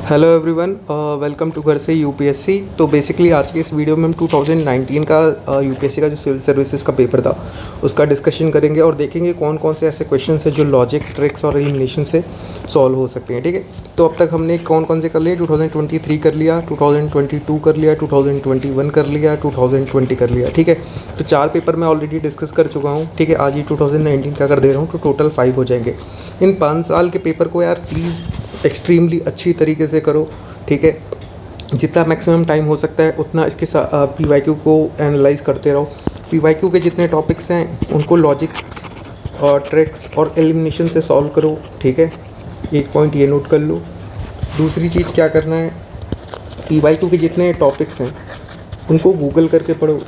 Hello everyone, welcome to घर से UPSC. तो बेसिकली आज के इस वीडियो में हम 2019 का यूपीएससी का जो सिविल सर्विसेज का पेपर था उसका डिस्कशन करेंगे और देखेंगे कौन कौन से ऐसे क्वेश्चन हैं जो लॉजिक, ट्रिक्स और एलिमिनेशन से सॉल्व हो सकते हैं। ठीक है, तो अब तक हमने कौन कौन से कर लिए? 2023 कर लिया, 2022 कर लिया, 2021 कर लिया, 2020 कर लिया। ठीक है, तो 4 पेपर मैं ऑलरेडी डिस्कस कर चुका हूँ। ठीक है, आज ही 2019 का कर दे रहा हूँ, तो टोटल 5 हो जाएंगे। इन 5 साल के पेपर को यार प्लीज़ एक्सट्रीमली अच्छी तरीके से करो। ठीक है, जितना मैक्सिमम टाइम हो सकता है उतना इसके पीवाईक्यू को एनालाइज करते रहो। पीवाईक्यू के जितने टॉपिक्स हैं उनको लॉजिक्स और ट्रिक्स और एलिमिनेशन से सॉल्व करो। ठीक है, एक पॉइंट ये नोट कर लो। दूसरी चीज़ क्या करना है, पीवाईक्यू के जितने टॉपिक्स हैं उनको गूगल करके पढ़ो,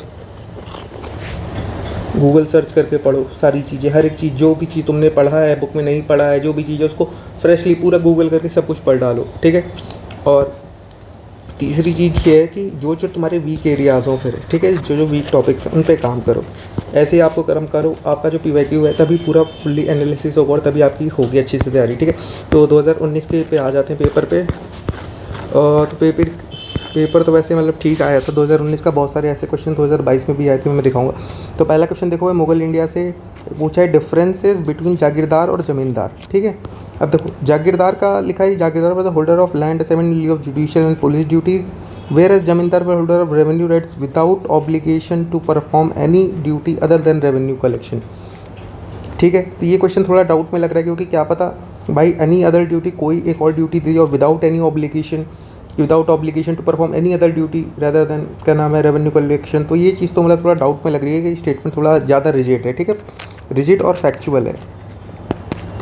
गूगल सर्च करके पढ़ो सारी चीज़ें, हर एक चीज़, जो भी चीज़ तुमने पढ़ा है बुक में नहीं पढ़ा है, जो भी चीज़ है उसको फ्रेशली पूरा गूगल करके सब कुछ पढ़ डालो। ठीक है, और तीसरी चीज़ ये है कि जो जो तुम्हारे वीक एरियाज़ हों फिर, ठीक है, जो जो वीक टॉपिक्स हैं उन पे काम करो। ऐसे ही आपको कर्म करो, आपका जो पीवाईक्यू है तभी पूरा फुल्ली एनालिसिस होगा और तभी आपकी होगी अच्छी से तैयारी। ठीक है, तो 2019 के पे आ जाते हैं पेपर पे। तो पेपर तो वैसे मतलब ठीक आया था 2019 का। बहुत सारे ऐसे क्वेश्चन 2022 में भी आए थे, मैं दिखाऊंगा। तो पहला क्वेश्चन देखो है, मुगल इंडिया से पूछा है डिफरेंसेस बिटवीन जागीरदार और ज़मींदार। ठीक है, अब देखो जागीरदार का लिखा है, jagirdar was the holder of land assignment of judicial and police duties, whereas zamindar was holder of revenue rights without obligation to perform any duty other than revenue collection. ठीक है, तो ये क्वेश्चन थोड़ा डाउट में लग रहा है, क्योंकि क्या पता भाई एनी अदर ड्यूटी, कोई एक और ड्यूटी दी और without any obligation, without obligation to perform any other duty rather than, क्या नाम है, रेवेन्यू कलेक्शन। तो ये चीज़ तो मतलब थोड़ा डाउट में लग रही है कि स्टेटमेंट थोड़ा ज़्यादा रिजिड है। ठीक है, रिजिड और फैक्चुअल है।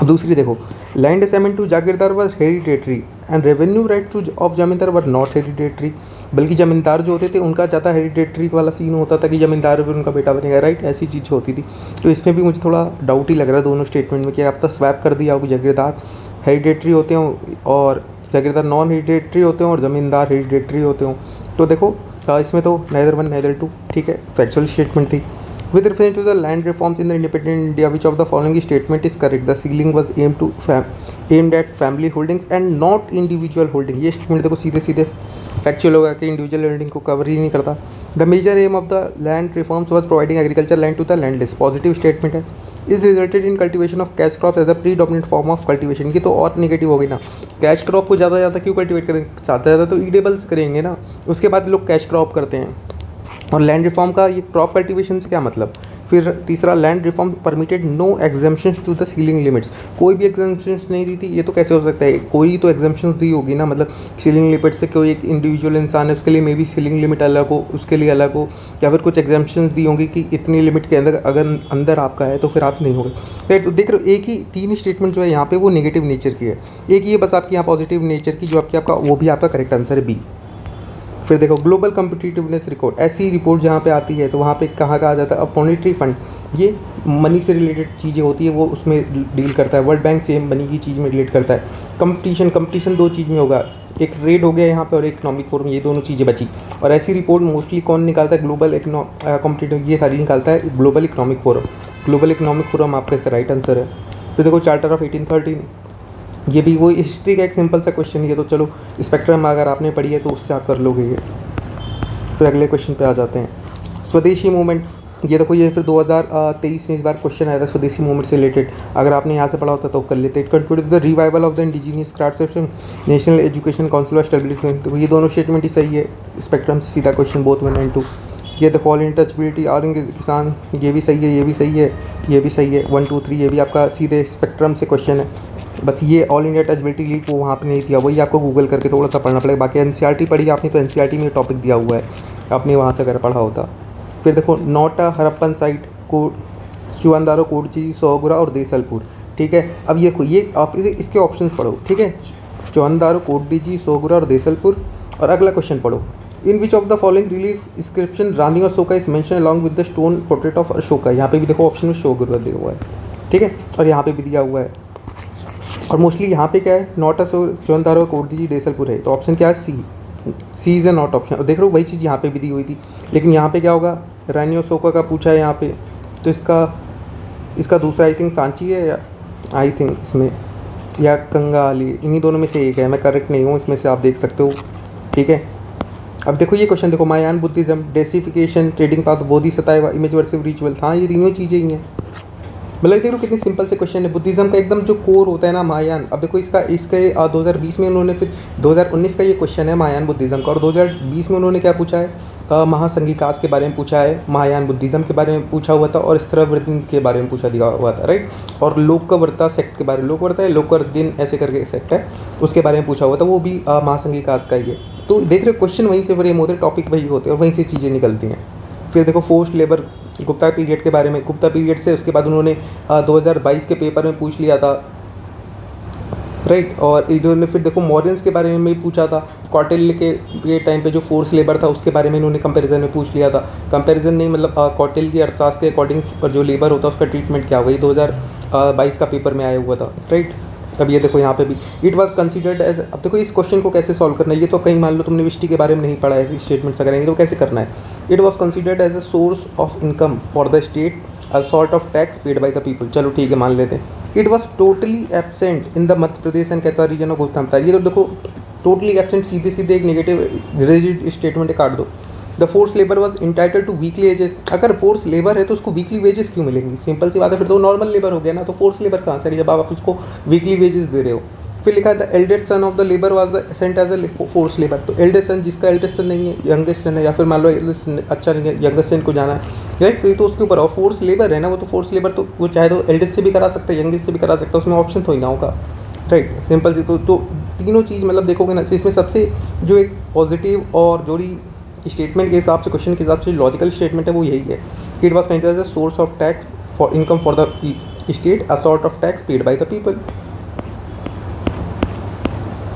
दूसरी देखो, land assignment to jagirdar was hereditary and revenue right to of zamindar were not hereditary. बल्कि जमींदार जो होते थे उनका ज़्यादा हेरिडेटरी वाला सीन होता था कि जमींदार फिर उनका बेटा बनेगा, राइट, ऐसी चीज़ होती थी। तो इसमें भी मुझे थोड़ा डाउट ही लग रहा है दोनों स्टेटमेंट में कि आप तो स्वैप कर दिया हो कि जागीरदार हेरिडेटरी होते हैं और जागीरदार नॉन हेरिडेटरी होते हैं और ज़मींदार हेरिडेटरी होते हों। तो देखो इसमें तो नाइदर वन नाइदर टू। ठीक है, फैक्चुअल स्टेटमेंट थी। With reference to the land reforms in the independent India, which of the following statement is correct? The ceiling was aimed at family holdings and not individual holding. ये statement देखो सीधे सीधे factual होगा कि individual holding को cover ही नहीं करता। The major aim of the land reforms was providing agriculture land to the landless. Positive statement है। Is resulted in cultivation of cash crop as a predominant form of cultivation. की तो और negative हो गई ना, कैश क्रॉप को ज़्यादा ज़्यादा क्यों कल्टिवेट करेंगे, ज़्यादा ज़्यादा तो ईडेबल्स करेंगे ना, उसके बाद लोग कैश क्रॉप करते हैं। और लैंड रिफॉर्म का ये क्रॉप कल्टिवेशन से क्या मतलब? फिर तीसरा, land reform permitted no exemptions to the ceiling limits. कोई भी एग्जाम्पशंस नहीं दी थी। ये तो कैसे हो सकता है, कोई तो एग्जाम्पशंस दी होगी ना, मतलब सीलिंग लिमिट्स पे कोई एक इंडिविजुअल इंसान है उसके लिए मे बी सीलिंग लिमिट अलग हो, उसके लिए अलग हो, या फिर कुछ एग्जाम्पशंस दी होंगी कि इतनी लिमिट के अंदर अगर अंदर आपका है तो फिर आप नहीं होगे, राइट। तो देख रहे हो, एक ही 3 स्टेटमेंट जो है यहाँ पे वो नेगेटिव नेचर की है, एक ये बस आपकी यहाँ पॉजिटिव नेचर की, जो आपका वो भी आपका करेक्ट आंसर है बी। फिर देखो, ग्लोबल कम्पिटिटिवनेस रिपोर्ट, ऐसी रिपोर्ट जहाँ पे आती है तो वहाँ पे कहाँ आ जाता है, अब मॉनेटरी फंड, ये मनी से रिलेटेड चीज़ें होती है वो उसमें डील करता है। वर्ल्ड बैंक सेम मनी की चीज़ में रिलेट करता है। कंपटीशन 2 चीज़ में होगा, एक ट्रेड हो गया यहाँ पे और इकोनॉमिक फोरम, ये दोनों चीज़ें बची। और ऐसी रिपोर्ट मोस्टली कौन निकालता है? ग्लोबल कॉम्पिटिटिव, ये सारी निकालता है global economic forum. Global economic forum आपका इसका राइट आंसर है। फिर देखो, चार्टर ऑफ 1813, ये भी वो हिस्ट्री का एक सिंपल सा क्वेश्चन है, तो चलो स्पेक्ट्रम अगर आपने पढ़ी है तो उससे आप कर लोगे ये। फिर अगले क्वेश्चन पे आ जाते हैं, स्वदेशी मूवमेंट। ये देखो, ये फिर 2023 में इस बार क्वेश्चन आया था स्वदेशी मूवमेंट से रिलेटेड, अगर आपने यहाँ से पढ़ा होता तो कर लेते। It contributed the revival of the indigenous crafts, national education council of stability. तो ये दोनों स्टेटमेंट ही सही है, स्पेक्ट्रम से सीधा क्वेश्चन बोथ 1 and 2। ये देखो, ऑल इंडिया टचबिलिटी और किसान, ये भी सही है, ये भी सही है, ये भी सही है, 1 2 3, ये भी आपका सीधे स्पेक्ट्रम से क्वेश्चन है। बस ये ऑल इंडिया टचबिलिटी लीग को वहाँ पे नहीं दिया, वही आपको गूगल करके थोड़ा सा पढ़ना पड़ेगा। बाकी एनसीईआरटी पढ़ी आपने तो एनसीईआरटी में टॉपिक दिया हुआ है, आपने वहाँ से अगर पढ़ा होता। फिर देखो, नोटा हरप्पन साइट को चुवंदारो, कोडची, सोगुरा और देसलपुर। ठीक है, अब ये आप इसके ऑप्शंस पढ़ो। ठीक है, चुवंदारो, कोडची, सोगुरा और देसलपुर। और अगला क्वेश्चन पढ़ो, in which of the following relief inscription Rani Ashoka is mention along with the stone portrait of Ashoka. यहाँ पे भी देखो ऑप्शन में सोगुरा दिया हुआ है। ठीक है, और यहाँ पे भी दिया हुआ है। और मोस्टली यहाँ पे क्या है, नॉट चौंधारो, कोडजी, देसलपुर है, तो ऑप्शन क्या है? सी इज़ ए नॉट ऑप्शन। और देख लो वही चीज़ यहाँ पे भी दी हुई थी, लेकिन यहाँ पे क्या होगा, रानी अशोका का पूछा है यहाँ पे, तो इसका दूसरा आई थिंक सांची है, या आई थिंक इसमें या कंगाली, इन्हीं दोनों में से एक है, मैं करेक्ट नहीं हूँ इसमें से, आप देख सकते हो। ठीक है, अब देखो ये क्वेश्चन देखो, Mahayana Buddhism, deification, trading path, Bodhisattva, image worship ritual. हाँ ये तीनों चीज़ें ही हैं। मतलब देखो कितनी सिंपल से क्वेश्चन है। बुद्धिज्म का एकदम जो कोर होता है ना महायान, अब देखो इसका इसके 2020 में उन्होंने, फिर 2019 का ये क्वेश्चन है महायान बुद्धिज्म का, और 2020 में उन्होंने क्या पूछा है, महासंघिकास के बारे में पूछा है, महायान बुद्धिज्म के बारे में पूछा हुआ था, और स्त्रवृत्ति के बारे में पूछा दिया हुआ था, राइट। और लोकवर्ता सेक्ट के बारे में, लोकवर्ता है लोकवर्दिन ऐसे करके सेक्ट है, उसके बारे में पूछा हुआ था, वो भी महासंघिकास का ही है। तो देख रहे हो क्वेश्चन वहीं से फ्रेम होते हैं, टॉपिक वही होते हैं और वहीं से चीज़ें निकलती हैं। फिर देखो फोर्स्ड लेबर, गुप्ता पीरियड के बारे में, गुप्ता पीरियड से उसके बाद उन्होंने 2022 के पेपर में पूछ लिया था, राइट। और इन्होंने फिर देखो मॉरियंस के बारे में भी पूछा था, कौटिल्य के टाइम पे जो फोर्स लेबर था उसके बारे में इन्होंने कंपैरिजन में पूछ लिया था। कंपैरिजन नहीं मतलब कौटिल्य की अर्थशास्त्र के अकॉर्डिंग जो लेबर होता है उसका ट्रीटमेंट क्या हुआ, 2022 का पेपर में आया हुआ था, राइट। अब ये देखो यहाँ पे भी इट वाज कंसीडर्ड एज, अब देखो इस क्वेश्चन को कैसे सॉल्व करना है, ये तो कहीं मान लो तुमने विष्टि के बारे में नहीं पढ़ा है, ऐसी स्टेटमेंट्स करेंगे तो कैसे करना है। It was considered as a source of income for the state, a sort of tax paid by the people. चलो ठीक है मान लेते हैं। It was totally absent in the Madhya Pradesh and कैथा रीजन ऑफ गौतम। ये तो देखो टोटली एब्सेंट, सीधे सीधे एक नेगेटिव रिजिड स्टेटमेंट काट दो। The force labour was entitle to weekly wages. अगर फोर्स लेबर है तो उसको वीकली वेजेस क्यों मिलेंगी, सिंपल सी बात है, फिर तो नॉर्मल लेबर हो गया ना, तो फोर्स लेबर कहाँ से जब आप उसको वीकली वेजेस दे रहे हो। फिर लिखा है the eldest son of the labour was the sent as a force labour. तो एल्डेस्ट सन, जिसका एल्डेस्ट सन नहीं है, यंगेस्ट सन है, या फिर मान लो अच्छा नहीं है, यंगेस्ट सन को जाना है, राइट। तो ये तो उसके ऊपर, और फोर्स लेबर है ना, वो तो फोर्स लेबर तो वो चाहे तो एल्डेस्ट से भी करा सकता है, यंगेस्ट से भी करा सकता है, उसमें ऑप्शन थोड़ी ना होगा, राइट। सिंपल सी तो तीनों चीज़ मतलब देखोगे ना, इसमें सबसे जो एक पॉजिटिव और जोड़ी स्टेटमेंट के हिसाब से, क्वेश्चन के हिसाब से लॉजिकल स्टेटमेंट है वो यही है कि it was considered as a source of tax for income for the state, a sort of tax paid by the people.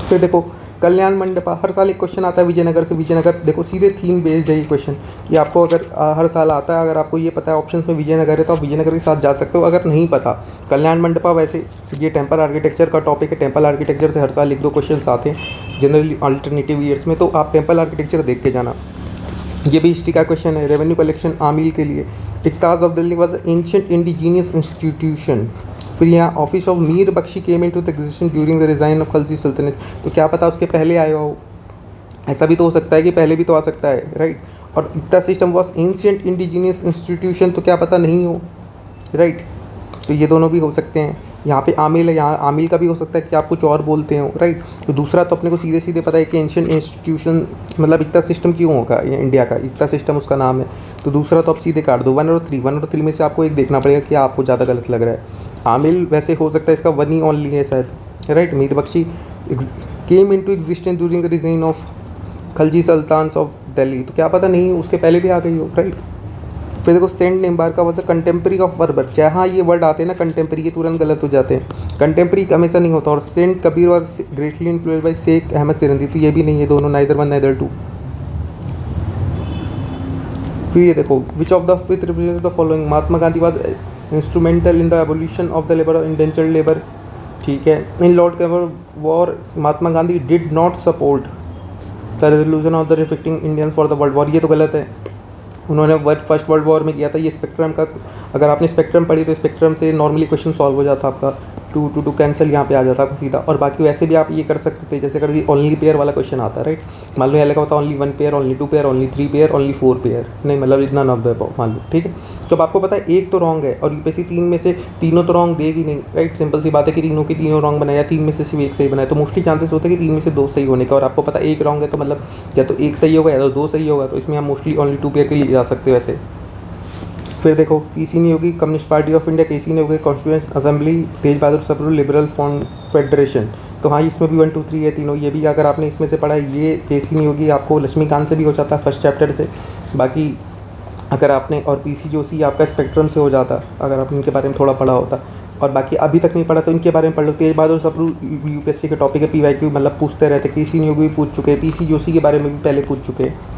फिर देखो कल्याण मंडपा, हर साल एक क्वेश्चन आता है विजयनगर से। विजयनगर देखो सीधे थीम बेस्ड है ये क्वेश्चन, कि आपको अगर हर साल आता है, अगर आपको ये पता है ऑप्शन में विजयनगर है तो आप विजयनगर के साथ जा सकते हो। अगर नहीं पता कल्याण मंडपा, वैसे ये टेम्पल आर्किटेक्चर का टॉपिक है, टेम्पल आर्किटेक्चर से हर साल एक दो क्वेश्चन आते हैं जनरली अल्टरनेटिव ईयर्स में, तो आप टेम्पल आर्किटेक्चर देख के जाना। ये भी हिस्ट्री का क्वेश्चन है। रेवेन्यू कलेक्शन आमिल के लिए, iqtas of Delhi was ancient indigenous institution. फिर यहाँ office of Mir Bakhshi came into the existence during the reign of Khalji sultanate. तो क्या पता उसके पहले आया हो, ऐसा भी तो हो सकता है कि पहले भी तो आ सकता है, राइट। और iqta system was ancient indigenous institution, तो क्या पता नहीं हो, राइट। तो ये दोनों भी हो सकते हैं। यहाँ पे आमिल है, यहाँ आमिल का भी हो सकता है कि आप कुछ और बोलते हो, राइट। तो दूसरा तो अपने को सीधे सीधे पता है कि एंशिएंट इंस्टीट्यूशन मतलब इक्ता सिस्टम क्यों होगा, ये इंडिया का इक्ता सिस्टम उसका नाम है। तो दूसरा तो आप सीधे काट दो। 1 और 3 में से आपको एक देखना पड़ेगा कि आपको ज़्यादा गलत लग रहा है। आमिल वैसे हो सकता है इसका 1 ही ओनली है शायद, right. Mir Bakhshi came into existence during the reign of Khalji sultans of Delhi, तो क्या पता नहीं उसके पहले भी आ गई हो, राइट। फिर देखो saint Nimbarka was a contemporary of Babur. जहाँ ये वर्ड आते हैं ना कंटेम्प्रेरी, ये तुरंत गलत हो जाते हैं, कंटेम्प्रेरी हमेशा नहीं होता। और saint Kabir was greatly influenced by Sheikh Ahmad Sirhindi, तो ये भी नहीं है, दोनों नाइदर 1 नाइदर 2। फिर ये देखो which of the fifth represent the following, Mahatma Gandhi was instrumental in the abolition of the labour और इंडेंचर्ड लेबर, ठीक है। In lord Campbell war Mahatma Gandhi did not support the resolution of the reflecting Indian for the world war, ये तो गलत है। उन्होंने first world war में किया था। ये स्पेक्ट्रम का, अगर आपने स्पेक्ट्रम पढ़ी तो स्पेक्ट्रम से नॉर्मली क्वेश्चन सॉल्व हो जाता आपका, 2 to 2 कैंसिल यहाँ पे आ जाता आपको सीधा। और बाकी वैसे भी आप ये कर सकते थे, जैसे अगर ओनली पेयर वाला क्वेश्चन आता है, राइट। मान लो यहाँ लिखा होता only 1 pair, only 2 pair, only 3 pair, only 4 pair, नहीं मतलब इतना नॉट द मान लो, ठीक है। तो अब आपको पता है एक तो रॉन्ग है और यूपीएससी 3 में से तीनों तो रॉन्ग देगी नहीं, राइट। सिंपल सी बात है कि तीनों की तीनों रॉन्ग बनाया, 3 में से सिर्फ एक सही बनाया, तो मोस्टली चांसेस होते हैं कि 3 में से 2 सही होने का। और आपको पता है एक रॉन्ग है तो मतलब या तो एक सही होगा या तो 2 सही होगा, तो इसमें आप मोस्टली ओनली 2 पेयर के लिए जा सकते हो वैसे। फिर देखो पीसी नहीं होगी, कम्युनिस्ट पार्टी ऑफ इंडिया, केसी नहीं होगी, कॉन्स्टिट्यूएंट असेंबली, तेज बहादुर सप्रू, लिबरल फ्रंट फेडरेशन। तो हाँ इसमें भी 1 2 3 है तीनों, ये भी अगर आपने इसमें से पढ़ा है, ये केसी नहीं होगी आपको लक्ष्मीकांत से भी हो जाता है फर्स्ट चैप्टर से। बाकी अगर आपने, और पीसी जोशी आपका स्पेक्ट्रम से हो जाता अगर आपने इनके बारे में थोड़ा पढ़ा होता। और बाकी अभी तक नहीं पढ़ा तो इनके बारे में पढ़ लो। तेज बहादुर सप्रू यूपीएससी के टॉपिक है, PYQ मतलब पूछते रहते। केसी नहीं होगी भी पूछ चुके हैं, पीसी जोशी के बारे में भी पहले पूछ चुके हैं।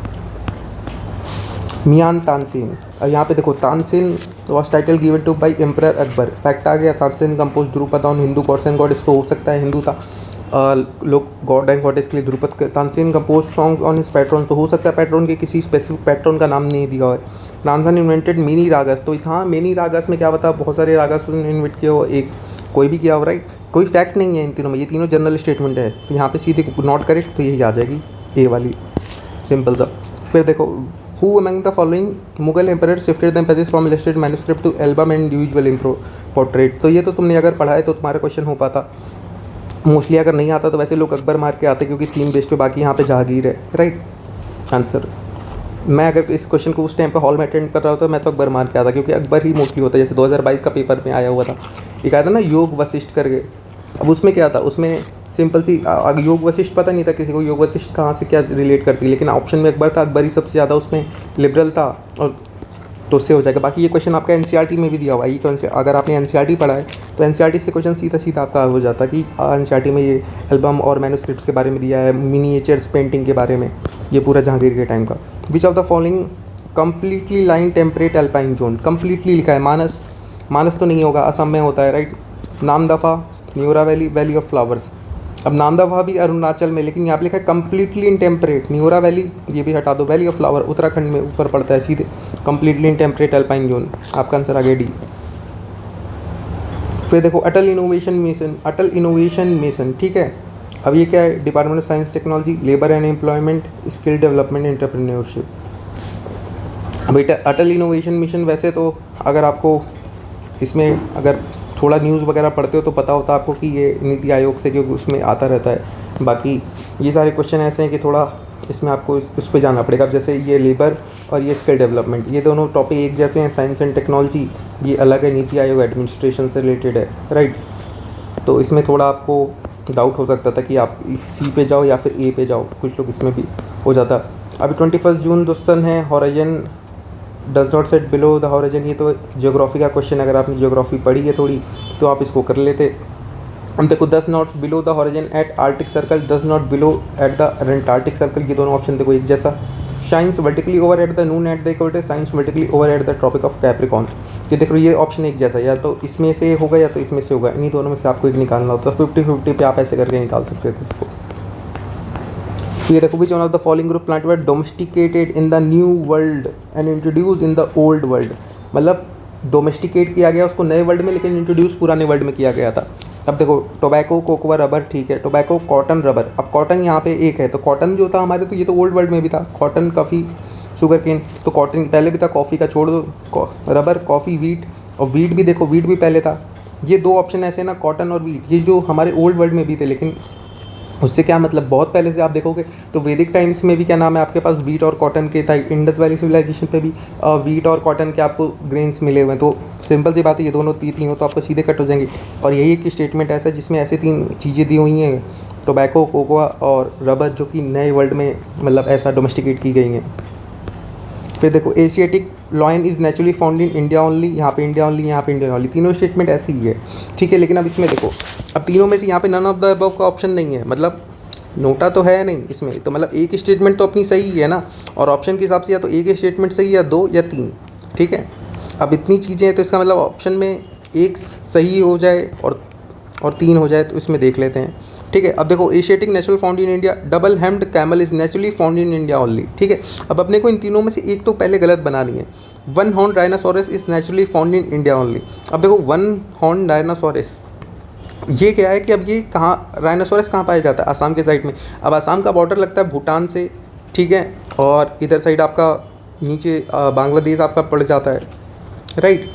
मियान तानसेन, यहाँ पे देखो Tansen was title given to by emperor Akbar. Fact आ गया, Tansen compose dhrupad on Hindu gods and goddess, तो हो सकता है हिंदू था, लोग गॉड एंड गॉडेस के लिए Dhrupad. Tansen compose song on his patron, तो हो सकता है पैट्रन के किसी स्पेसिफिक पैट्रन का नाम नहीं दिया है। तानसेन इन्वेंटेड मेनी रागस, तो हाँ मेनी रागस में क्या बता, बहुत सारे रागस इन्वेंट किए हो। एक कोई भी किया हो, राइट। कोई फैक्ट नहीं है इन तीनों में, ये तीनों जनरल स्टेटमेंट है, तो यहाँ पे सीधे नॉट करेक्ट तो यही आ जाएगी ए वाली, सिंपल सा। फिर देखो, who among the following Mughal emperor shifted the emphasis from illustrated manuscript to album and individual impro portrait. तो ये तो तुमने अगर पढ़ा है तो तुम्हारा क्वेश्चन हो पाता। मोस्टली अगर नहीं आता तो वैसे लोग अकबर मार के आते, क्योंकि थीम बेस्ड पे, बाकी यहाँ पे जहांगीर है, राइट आंसर। मैं अगर इस क्वेश्चन को उस टाइम पे हॉल में अटेंड कर रहा होता मैं तो अकबर मार के आता, क्योंकि अकबर ही मोस्टली होता है। जैसे 2022 का पेपर में आया हुआ था, एक आया था ना योग वशिष्ठ करके। अब उसमें क्या था, उसमें सिंपल सी योग वशिष्ठ पता नहीं था किसी को, योग वशिष्ठ कहाँ से क्या रिलेट करती है, लेकिन ऑप्शन में अकबर था, अकबर ही सबसे ज़्यादा उसमें लिबरल था, और तो उससे हो जाएगा। बाकी ये क्वेश्चन आपका एनसीईआरटी में भी दिया हुआ है, ये अगर आपने एनसीईआरटी पढ़ा है तो एनसीईआरटी से क्वेश्चन सीधा सीधा आपका हो जाता कि एनसीईआरटी में ये एल्बम और मैन्युस्क्रिप्ट्स के बारे में दिया है, मिनिएचर्स पेंटिंग के बारे में, ये पूरा जहांगीर के टाइम का। विच of the following completely line temperate alpine zone, completely लिखा है मानस, मानस तो नहीं होगा, असम में होता है, right. Namdapha, Neura valley, valley of flowers. अब नामदफा भी अरुणाचल में, लेकिन यहाँ पे लिखा है completely in temperate. Neura valley ये भी हटा दो, वैली ऑफ फ्लावर उत्तराखंड में ऊपर पड़ता है सीधे, completely in temperate alpine zone. आपका आंसर आ गया डी। फिर देखो अटल इनोवेशन मिशन, अटल इनोवेशन मिशन, ठीक है। अब ये क्या है, department of science technology, labour and employment, skill development, entrepreneurship. बेटा अटल इनोवेशन मिशन, वैसे तो अगर आपको इसमें अगर थोड़ा न्यूज़ वगैरह पढ़ते हो तो पता होता आपको कि ये नीति आयोग से, क्योंकि उसमें आता रहता है। बाकी ये सारे क्वेश्चन ऐसे हैं कि थोड़ा इसमें आपको उस पर जाना पड़ेगा। अब जैसे ये लेबर और ये स्किल डेवलपमेंट, ये दोनों टॉपिक एक जैसे हैं, साइंस एंड टेक्नोलॉजी ये अलग है, नीति आयोग एडमिनिस्ट्रेशन से रिलेटेड है, राइट। तो इसमें थोड़ा आपको डाउट हो सकता था कि आप सी पे जाओ या फिर ए पे जाओ, कुछ लोग इसमें भी हो जाता। अभी 21 जून दुस्सन है, horizon does not set below the horizon, ये तो ज्योग्राफी का क्वेश्चन, अगर आपने ज्योग्राफी पढ़ी है थोड़ी तो आप इसको कर लेते। हम देखो 10 knots below the horizon at Arctic Circle, 10 knot below at the Antarctic Circle, ये दोनों ऑप्शन देखो एक जैसा। Shines vertically over at the noon at the equator, shines vertically over at the Tropic of Capricorn, ये देखो ये option एक जैसा, या तो इसमें से होगा या तो इसमें से होगा, इन्हीं दोनों में से आपको एक निकालना होता है। 50-50 पे आप ऐसे करके निकाल सकते थे इसको। तो ये देखो, विच one of the following group plant were domesticated in the new world and introduce in the old world, मतलब डोमेस्टिकेट किया गया उसको नए वर्ल्ड में, लेकिन इंट्रोड्यूस पुराने वर्ल्ड में किया गया था। अब देखो टोबैको, कोकोआ, रबर, ठीक है। Tobacco, cotton, rubber. अब कॉटन यहाँ पे एक है, तो कॉटन जो था हमारे, तो ये तो ओल्ड वर्ल्ड में भी था, कॉटन, कॉफ़ी, शुगर केन, तो कॉटन पहले भी था, कॉफ़ी का छोड़ दो, रबर, कॉफ़ी, वीट, और वीट भी देखो, वीट भी पहले था। ये दो ऑप्शन ऐसे ना, कॉटन और वीट, ये जो हमारे ओल्ड वर्ल्ड में भी थे, लेकिन उससे क्या मतलब, बहुत पहले से आप देखोगे तो वैदिक टाइम्स में भी क्या नाम है आपके पास, वीट और कॉटन के था। इंडस वैली सिविलाइजेशन पे भी वीट और कॉटन के आपको ग्रेन्स मिले हुए हैं। तो सिंपल सी बात है, ये दोनों तीनों तो आपको सीधे कट हो जाएंगे। और यही एक स्टेटमेंट ऐसा है जिसमें ऐसे तीन चीज़ें दी हुई हैं, टोबैको, कोकोआ और रबर, जो कि नए वर्ल्ड में मतलब ऐसा डोमेस्टिकेट की गई हैं। फिर देखो, Asiatic lion is naturally found in India only, यहाँ पे इंडिया ओनली, यहाँ पे इंडिया ओनली, तीनों स्टेटमेंट ऐसी ही है, ठीक है। लेकिन अब इसमें देखो, अब तीनों में से यहाँ पे नन ऑफ द अबव का ऑप्शन नहीं है, मतलब नोटा तो है नहीं इसमें, तो मतलब एक स्टेटमेंट तो अपनी सही है ना, और ऑप्शन के हिसाब से या तो एक स्टेटमेंट सही या दो या तीन, ठीक है। अब इतनी चीज़ें हैं तो इसका मतलब ऑप्शन में एक सही हो जाए और तीन हो जाए, तो इसमें देख लेते हैं, ठीक है। अब देखो, Asiatic natural found in India, double humped camel is naturally found in India only, ठीक है। अब अपने को इन तीनों में से एक तो पहले गलत बनानी है। One horn dinosaurs is naturally found in India only. अब देखो, वन हॉर्न डायनासोरस ये क्या है कि अब ये कहाँ, राइनोसोरस कहाँ पाया जाता है, असम के साइड में। अब असम का बॉर्डर लगता है भूटान से, ठीक है, और इधर साइड आपका नीचे बांग्लादेश आपका पड़ जाता है, राइट,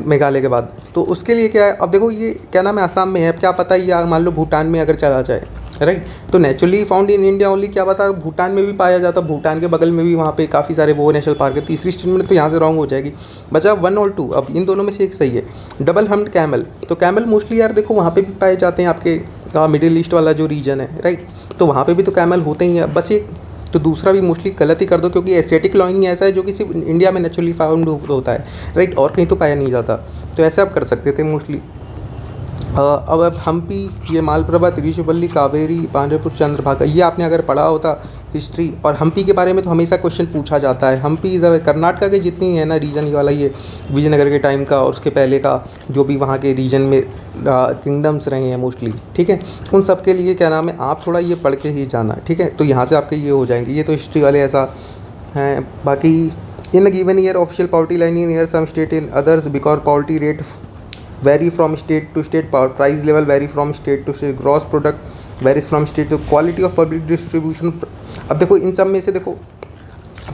मेघालय के बाद। तो उसके लिए क्या है, अब देखो ये क्या नाम है, असम में है, अब क्या पता या मान लो भूटान में अगर चला जाए, राइट, तो naturally found in India only, क्या पता भूटान में भी पाया जाता, भूटान के बगल में भी वहाँ पे काफ़ी सारे वो नेशनल पार्क है। तीसरी स्टेटमेंट तो यहाँ से रॉन्ग हो जाएगी, बचा 1 और 2। अब इन दोनों में से एक सही है। डबल हम्ड कैमल, तो कैमल मोस्टली यार देखो वहाँ पे भी पाए जाते हैं, आपके मिडिल ईस्ट वाला जो रीजन है, राइट, तो वहाँ पे भी तो कैमल होते ही हैं। बस एक तो दूसरा भी मोस्टली गलत ही कर दो, क्योंकि एशियाटिक लॉइन ही ऐसा है जो कि सिर्फ इंडिया में नेचुरली फाउंड होता है, राइट, और कहीं तो पाया नहीं जाता। तो ऐसे आप कर सकते थे मोस्टली। अब हम्पी, ये मालप्रभा, तिरुचिरापल्ली, कावेरी, पांडरपुर, चंद्रभागा, ये आपने अगर पढ़ा होता हिस्ट्री, और हम्पी के बारे में तो हमेशा क्वेश्चन पूछा जाता है। हम्पी कर्नाटका के जितनी है ना रीजन वाला, ये विजयनगर के टाइम का और उसके पहले का जो भी वहाँ के रीजन में किंगडम्स रहे हैं मोस्टली, ठीक है, उन सब के लिए क्या नाम है, आप थोड़ा ये पढ़ के ही जाना, ठीक है। तो यहाँ से आपके ये हो जाएंगे, ये तो हिस्ट्री वाले ऐसा हैं। बाकी in the given year official poverty line in year some state in others because poverty rate vary from state to state, price level vary from state to state, gross product varies from state to, quality of public distribution। अब देखो इन सब में से देखो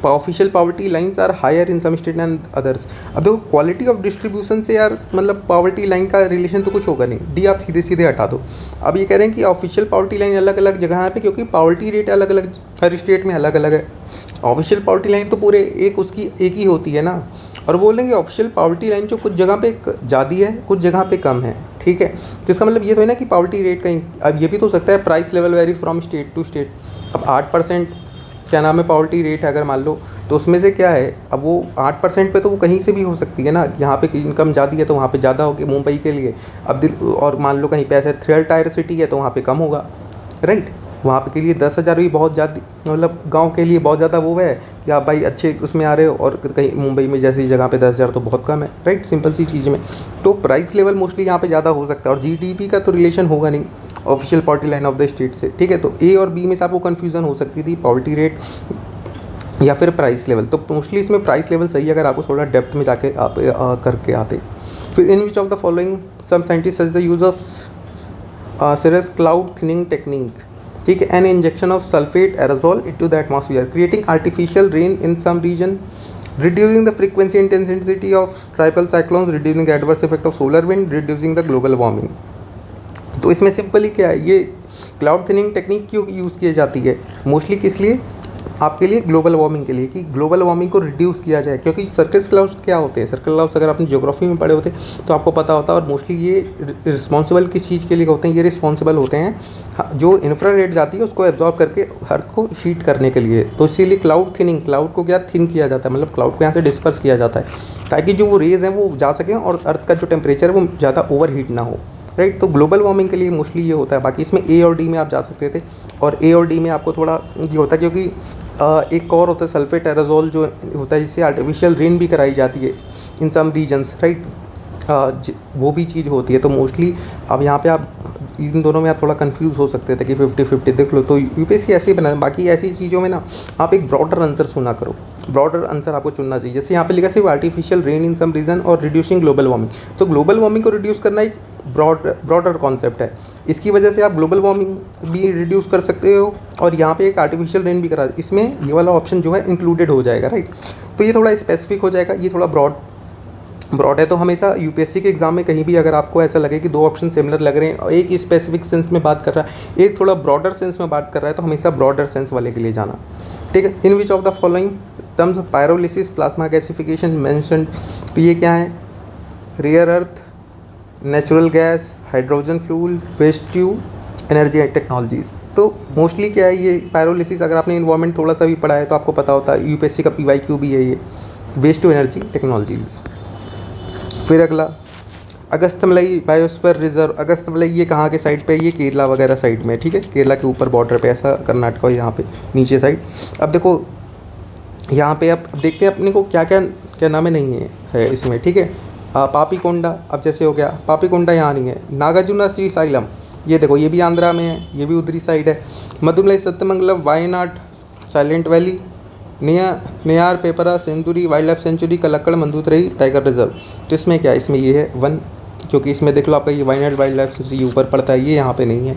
official poverty lines are higher in some state and others. अब देखो quality of distribution से यार मतलब पॉवर्टी लाइन का रिलेशन तो कुछ होगा नहीं, डी आप सीधे सीधे हटा दो। अब ये कह रहे हैं कि ऑफिशियल पॉवर्टी लाइन अलग अलग जगह पे, क्योंकि पॉवर्टी रेट अलग अलग हर स्टेट में अलग अलग है। ऑफिशियल पॉवर्टी लाइन तो पूरे एक उसकी एक ही होती है ना, और बोलेंगे ऑफिशियल पॉवर्टी लाइन जो कुछ जगह पे ज़्यादा है कुछ जगह पे कम है, ठीक है। तो इसका मतलब ये तो है ना कि पॉवर्टी रेट कहीं, अब ये भी तो हो सकता है price level vary from state to state. अब 8% क्या नाम है पॉवर्टी रेट है अगर मान लो, तो उसमें से क्या है, अब वो 8% पे तो वो कहीं से भी हो सकती है ना, यहाँ पे इनकम ज़्यादा है तो वहाँ पे ज़्यादा होगी मुंबई के लिए। अब और मान लो कहीं पे ऐसे 3rd टायर सिटी है तो वहाँ पे कम होगा, राइट। वहाँ पे के लिए 10,000 भी बहुत ज़्यादा, मतलब गांव के लिए बहुत ज़्यादा वो है कि आप भाई अच्छे उसमें आ रहे हो, और कहीं मुंबई में जैसी जगह पे 10,000 तो बहुत कम है, राइट। सिंपल सी चीज़ में तो प्राइस लेवल मोस्टली यहाँ पे ज़्यादा हो सकता है, और जीडीपी का तो रिलेशन होगा नहीं official poverty line of the state से, ठीक है। तो ए और बी में से आपको कन्फ्यूज़न हो सकती थी, पॉवर्टी रेट या फिर प्राइस लेवल। तो मोस्टली इसमें प्राइस लेवल सही है अगर आपको थोड़ा डेप्थ में जाके आप करके आते। फिर in which of the following some scientist suggest the use of cirrus cloud thinning technique, ठीक है, an injection of sulphate aerosol into the atmosphere creating artificial rain in some region, reducing the frequency intensity of tropical cyclones, reducing the adverse effect of solar wind, reducing the global warming। तो इसमें simply क्या है, ये cloud thinning technique क्यों use की जाती है, mostly किस लिए, आपके लिए ग्लोबल वार्मिंग के लिए, कि ग्लोबल वार्मिंग को रिड्यूस किया जाए। क्योंकि सर्कस क्लाउड्स क्या होते हैं, सर्कल क्लाउड्स अगर आपने ज्योग्राफी में पढ़े होते तो आपको पता होता है, और मोस्टली ये रिस्पॉन्सिबल किस चीज़ के लिए होते हैं, ये रिस्पॉन्सिबल होते हैं जो इंफ्रारेड जाती है उसको एब्जॉर्ब करके अर्थ को हीट करने के लिए। तो इसीलिए क्लाउड थिनिंग, क्लाउड को क्या थिन किया जाता है, मतलब क्लाउड को यहाँ से डिस्पर्स किया जाता है ताकि जो वो रेज हैं वो जा सकें और अर्थ का जो टेम्परेचर है वो ज़्यादा ओवर हीट ना हो, राइट। तो ग्लोबल वार्मिंग के लिए मोस्टली ये होता है। बाकी इसमें ए और डी में आप जा सकते थे, और ए और डी में आपको थोड़ा ये होता है क्योंकि एक और होता है सल्फेट एरोजोल जो होता है जिससे आर्टिफिशियल रेन भी कराई जाती है इन सम रीजन्स, राइट। वो भी चीज़ होती है। तो मोस्टली अब यहाँ पे आप इन दोनों में आप थोड़ा कंफ्यूज हो सकते थे कि 50-50 देख लो। तो यूपीएससी ऐसे ही बना, बाकी ऐसी चीज़ों में ना आप एक ब्रॉडर आंसर सुना करो, ब्रॉडर आंसर आपको चुनना चाहिए। जैसे यहाँ पे लिखा सिर्फ artificial rain in some reason और रिड्यूसिंग ग्लोबल वार्मिंग, तो ग्लोबल वार्मिंग को रिड्यूस करना एक ब्रॉडर कॉन्सेप्ट है। इसकी वजह से आप ग्लोबल वार्मिंग भी रिड्यूस कर सकते हो और यहाँ पे एक आर्टिफिशियल रेन भी करा, इसमें ये वाला ऑप्शन जो है इंक्लूडेड हो जाएगा, राइट। तो ये थोड़ा स्पेसिफिक हो जाएगा, ये थोड़ा ब्रॉड है। तो हमेशा यूपीएससी के एग्जाम में कहीं भी अगर आपको ऐसा लगे कि दो ऑप्शन सिमिलर लग रहे हैं और एक स्पेसिफिक सेंस में बात कर रहा है, एक थोड़ा ब्रॉडर सेंस में बात कर रहा है, तो हमेशा ब्रॉडर सेंस वाले के लिए जाना, ठीक है। In which of the following terms pyrolysis plasma gasification mentioned, तो ये क्या है, rare earth, natural gas, hydrogen fuel, waste tube, energy technologies. तो मोस्टली क्या है ये पायरोलिसिस, अगर आपने इन्वायरमेंट थोड़ा सा भी पढ़ा है तो आपको पता होता है, यूपीएससी का पीवाईक्यू भी है ये, वेस्ट टू एनर्जी टेक्नोलॉजीज़। फिर अगला अगस्तमलई बायोस्फीयर रिजर्व, अगस्तमलई ये कहाँ के साइड पे है, ये केरला वगैरह साइड में, ठीक है, केरला के ऊपर बॉर्डर पे, ऐसा कर्नाटक और यहाँ पे नीचे साइड। अब देखो यहाँ पे अब देखते हैं अपने को क्या क्या नाम है नहीं है इसमें, ठीक है। पापीकोंडा, अब जैसे हो गया पापीकोंडा यहाँ नहीं है, नागार्जुना श्रीशैलम ये देखो ये भी आंध्रा में है, ये भी उधरी साइड है। Mudumalai Sathyamangalam, Wayanad, silent valley, Neyyar Peppara sanctuary wild life sanctuary, Kalakkad Mundanthurai tiger reserve. तो इसमें क्या है, इसमें ये है 1, क्योंकि इसमें देख लो आपका ये वायनाड वाइल्ड लाइफ सेंचुरी ऊपर पड़ता है, ये यहाँ पे नहीं है,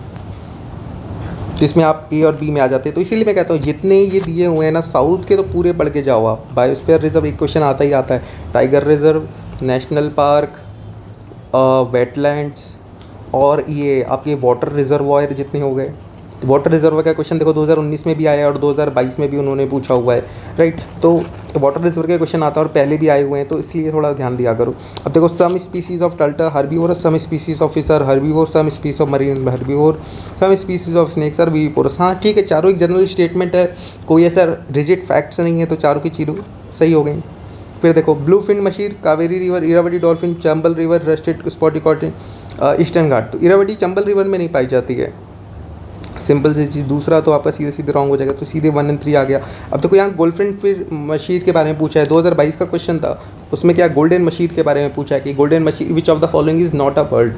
तो इसमें आप ए और बी में आ जाते हैं। तो इसीलिए मैं कहता हूँ जितने ये दिए हुए हैं ना साउथ के तो पूरे पढ़ के जाओ आप। बायोस्फीयर रिजर्व एक क्वेश्चन आता ही आता है, tiger reserve, national park, wetlands, और ये आपके वाटर रिजर्वायर जितने हो गए। वाटर रिजर्व का क्वेश्चन देखो 2019 में भी आया और 2022 में भी उन्होंने पूछा हुआ है, राइट। तो वाटर रिजर्व के क्वेश्चन आता है और पहले भी आए हुए हैं, तो इसलिए थोड़ा ध्यान दिया करो। अब देखो some species of turtle herbivorous, some species of fish are herbivore, some species of marine herbivore, some species of snakes are viviparous. हाँ ठीक है, चारों एक जनरल स्टेटमेंट है, कोई ऐसा रिजिड फैक्ट्स नहीं है, तो चारों की चीज़ों सही हो गई। फिर देखो blue fin mahseer, Kaveri river, Irrawaddy dolphin, Chambal river, rusty spotted cat, Eastern Ghat. तो इरावती चंबल रिवर में नहीं पाई जाती है, सिंपल सी चीज़। दूसरा तो आपका सीधे सीधे रॉन्ग हो जाएगा, तो सीधे 1 और 3 आ गया। अब देखो यहाँ गोल्डन फिर मशीर के बारे में पूछा है, 2022 का क्वेश्चन था, उसमें क्या गोल्डन मशीर के बारे में पूछा है कि golden machine which of the following is not a bird,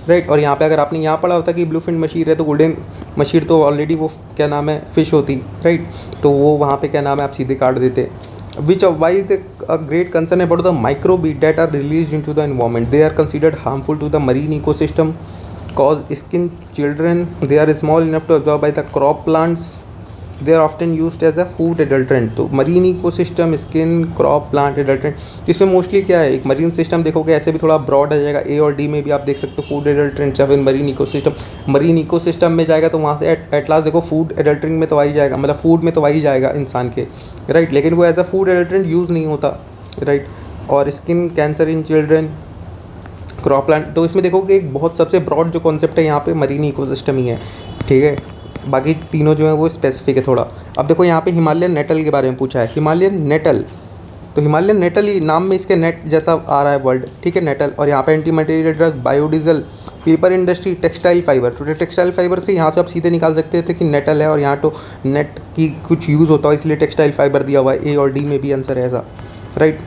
right. और यहाँ पे अगर आपने यहाँ पढ़ा होता कि ब्लू फिन मशीर है तो गोल्डन मशीर तो ऑलरेडी वो क्या नाम है फिश होती, राइट। तो वो वहाँ पे क्या नाम है आप सीधे काट देते। Which of why the a great concern about the microbead that are released into the environment? They are considered harmful to the marine ecosystem, cause skin children. They are small enough to absorb by the crop plants. They are often used as a food adulterant. तो marine ecosystem, skin, crop plant, adulterant, इसमें mostly क्या है, एक marine system देखोगे ऐसे भी थोड़ा broad आ जाएगा, ए और डी में भी आप देख सकते हो फूड एडल्ट्रेंट या फिर मरीन इकोसिस्टम में जाएगा तो वहाँ से एट लास्ट देखो फूड एडल्ट्रेंट में तो आ ही जाएगा, मतलब फूड में तो आ ही जाएगा इंसान के, राइट, लेकिन वो as a food adulterant use नहीं होता, राइट। और skin cancer in children, crop plant, तो इसमें देखोगे एक बहुत सबसे ब्रॉड जो कॉन्सेप्ट है यहाँ पे मरीन इकोसिस्टम ही है, ठीक है, बाकी तीनों जो है वो स्पेसिफिक है थोड़ा। अब देखो यहाँ पे हिमालयन नेटल के बारे में पूछा है, हिमालयन नेटल, तो हिमालयन नेटल ही नाम में इसके नेट जैसा आ रहा है वर्ड, ठीक है, नेटल। और यहाँ पे anti material drug, biodiesel, paper industry, textile fibre, तो टेक्सटाइल फाइबर से यहाँ से आप सीधे निकाल सकते थे कि नेटल है और यहाँ तो नेट की कुछ यूज़ होता है इसलिए टेक्सटाइल फाइबर दिया हुआ है, ए और डी में भी आंसर है ऐसा, right.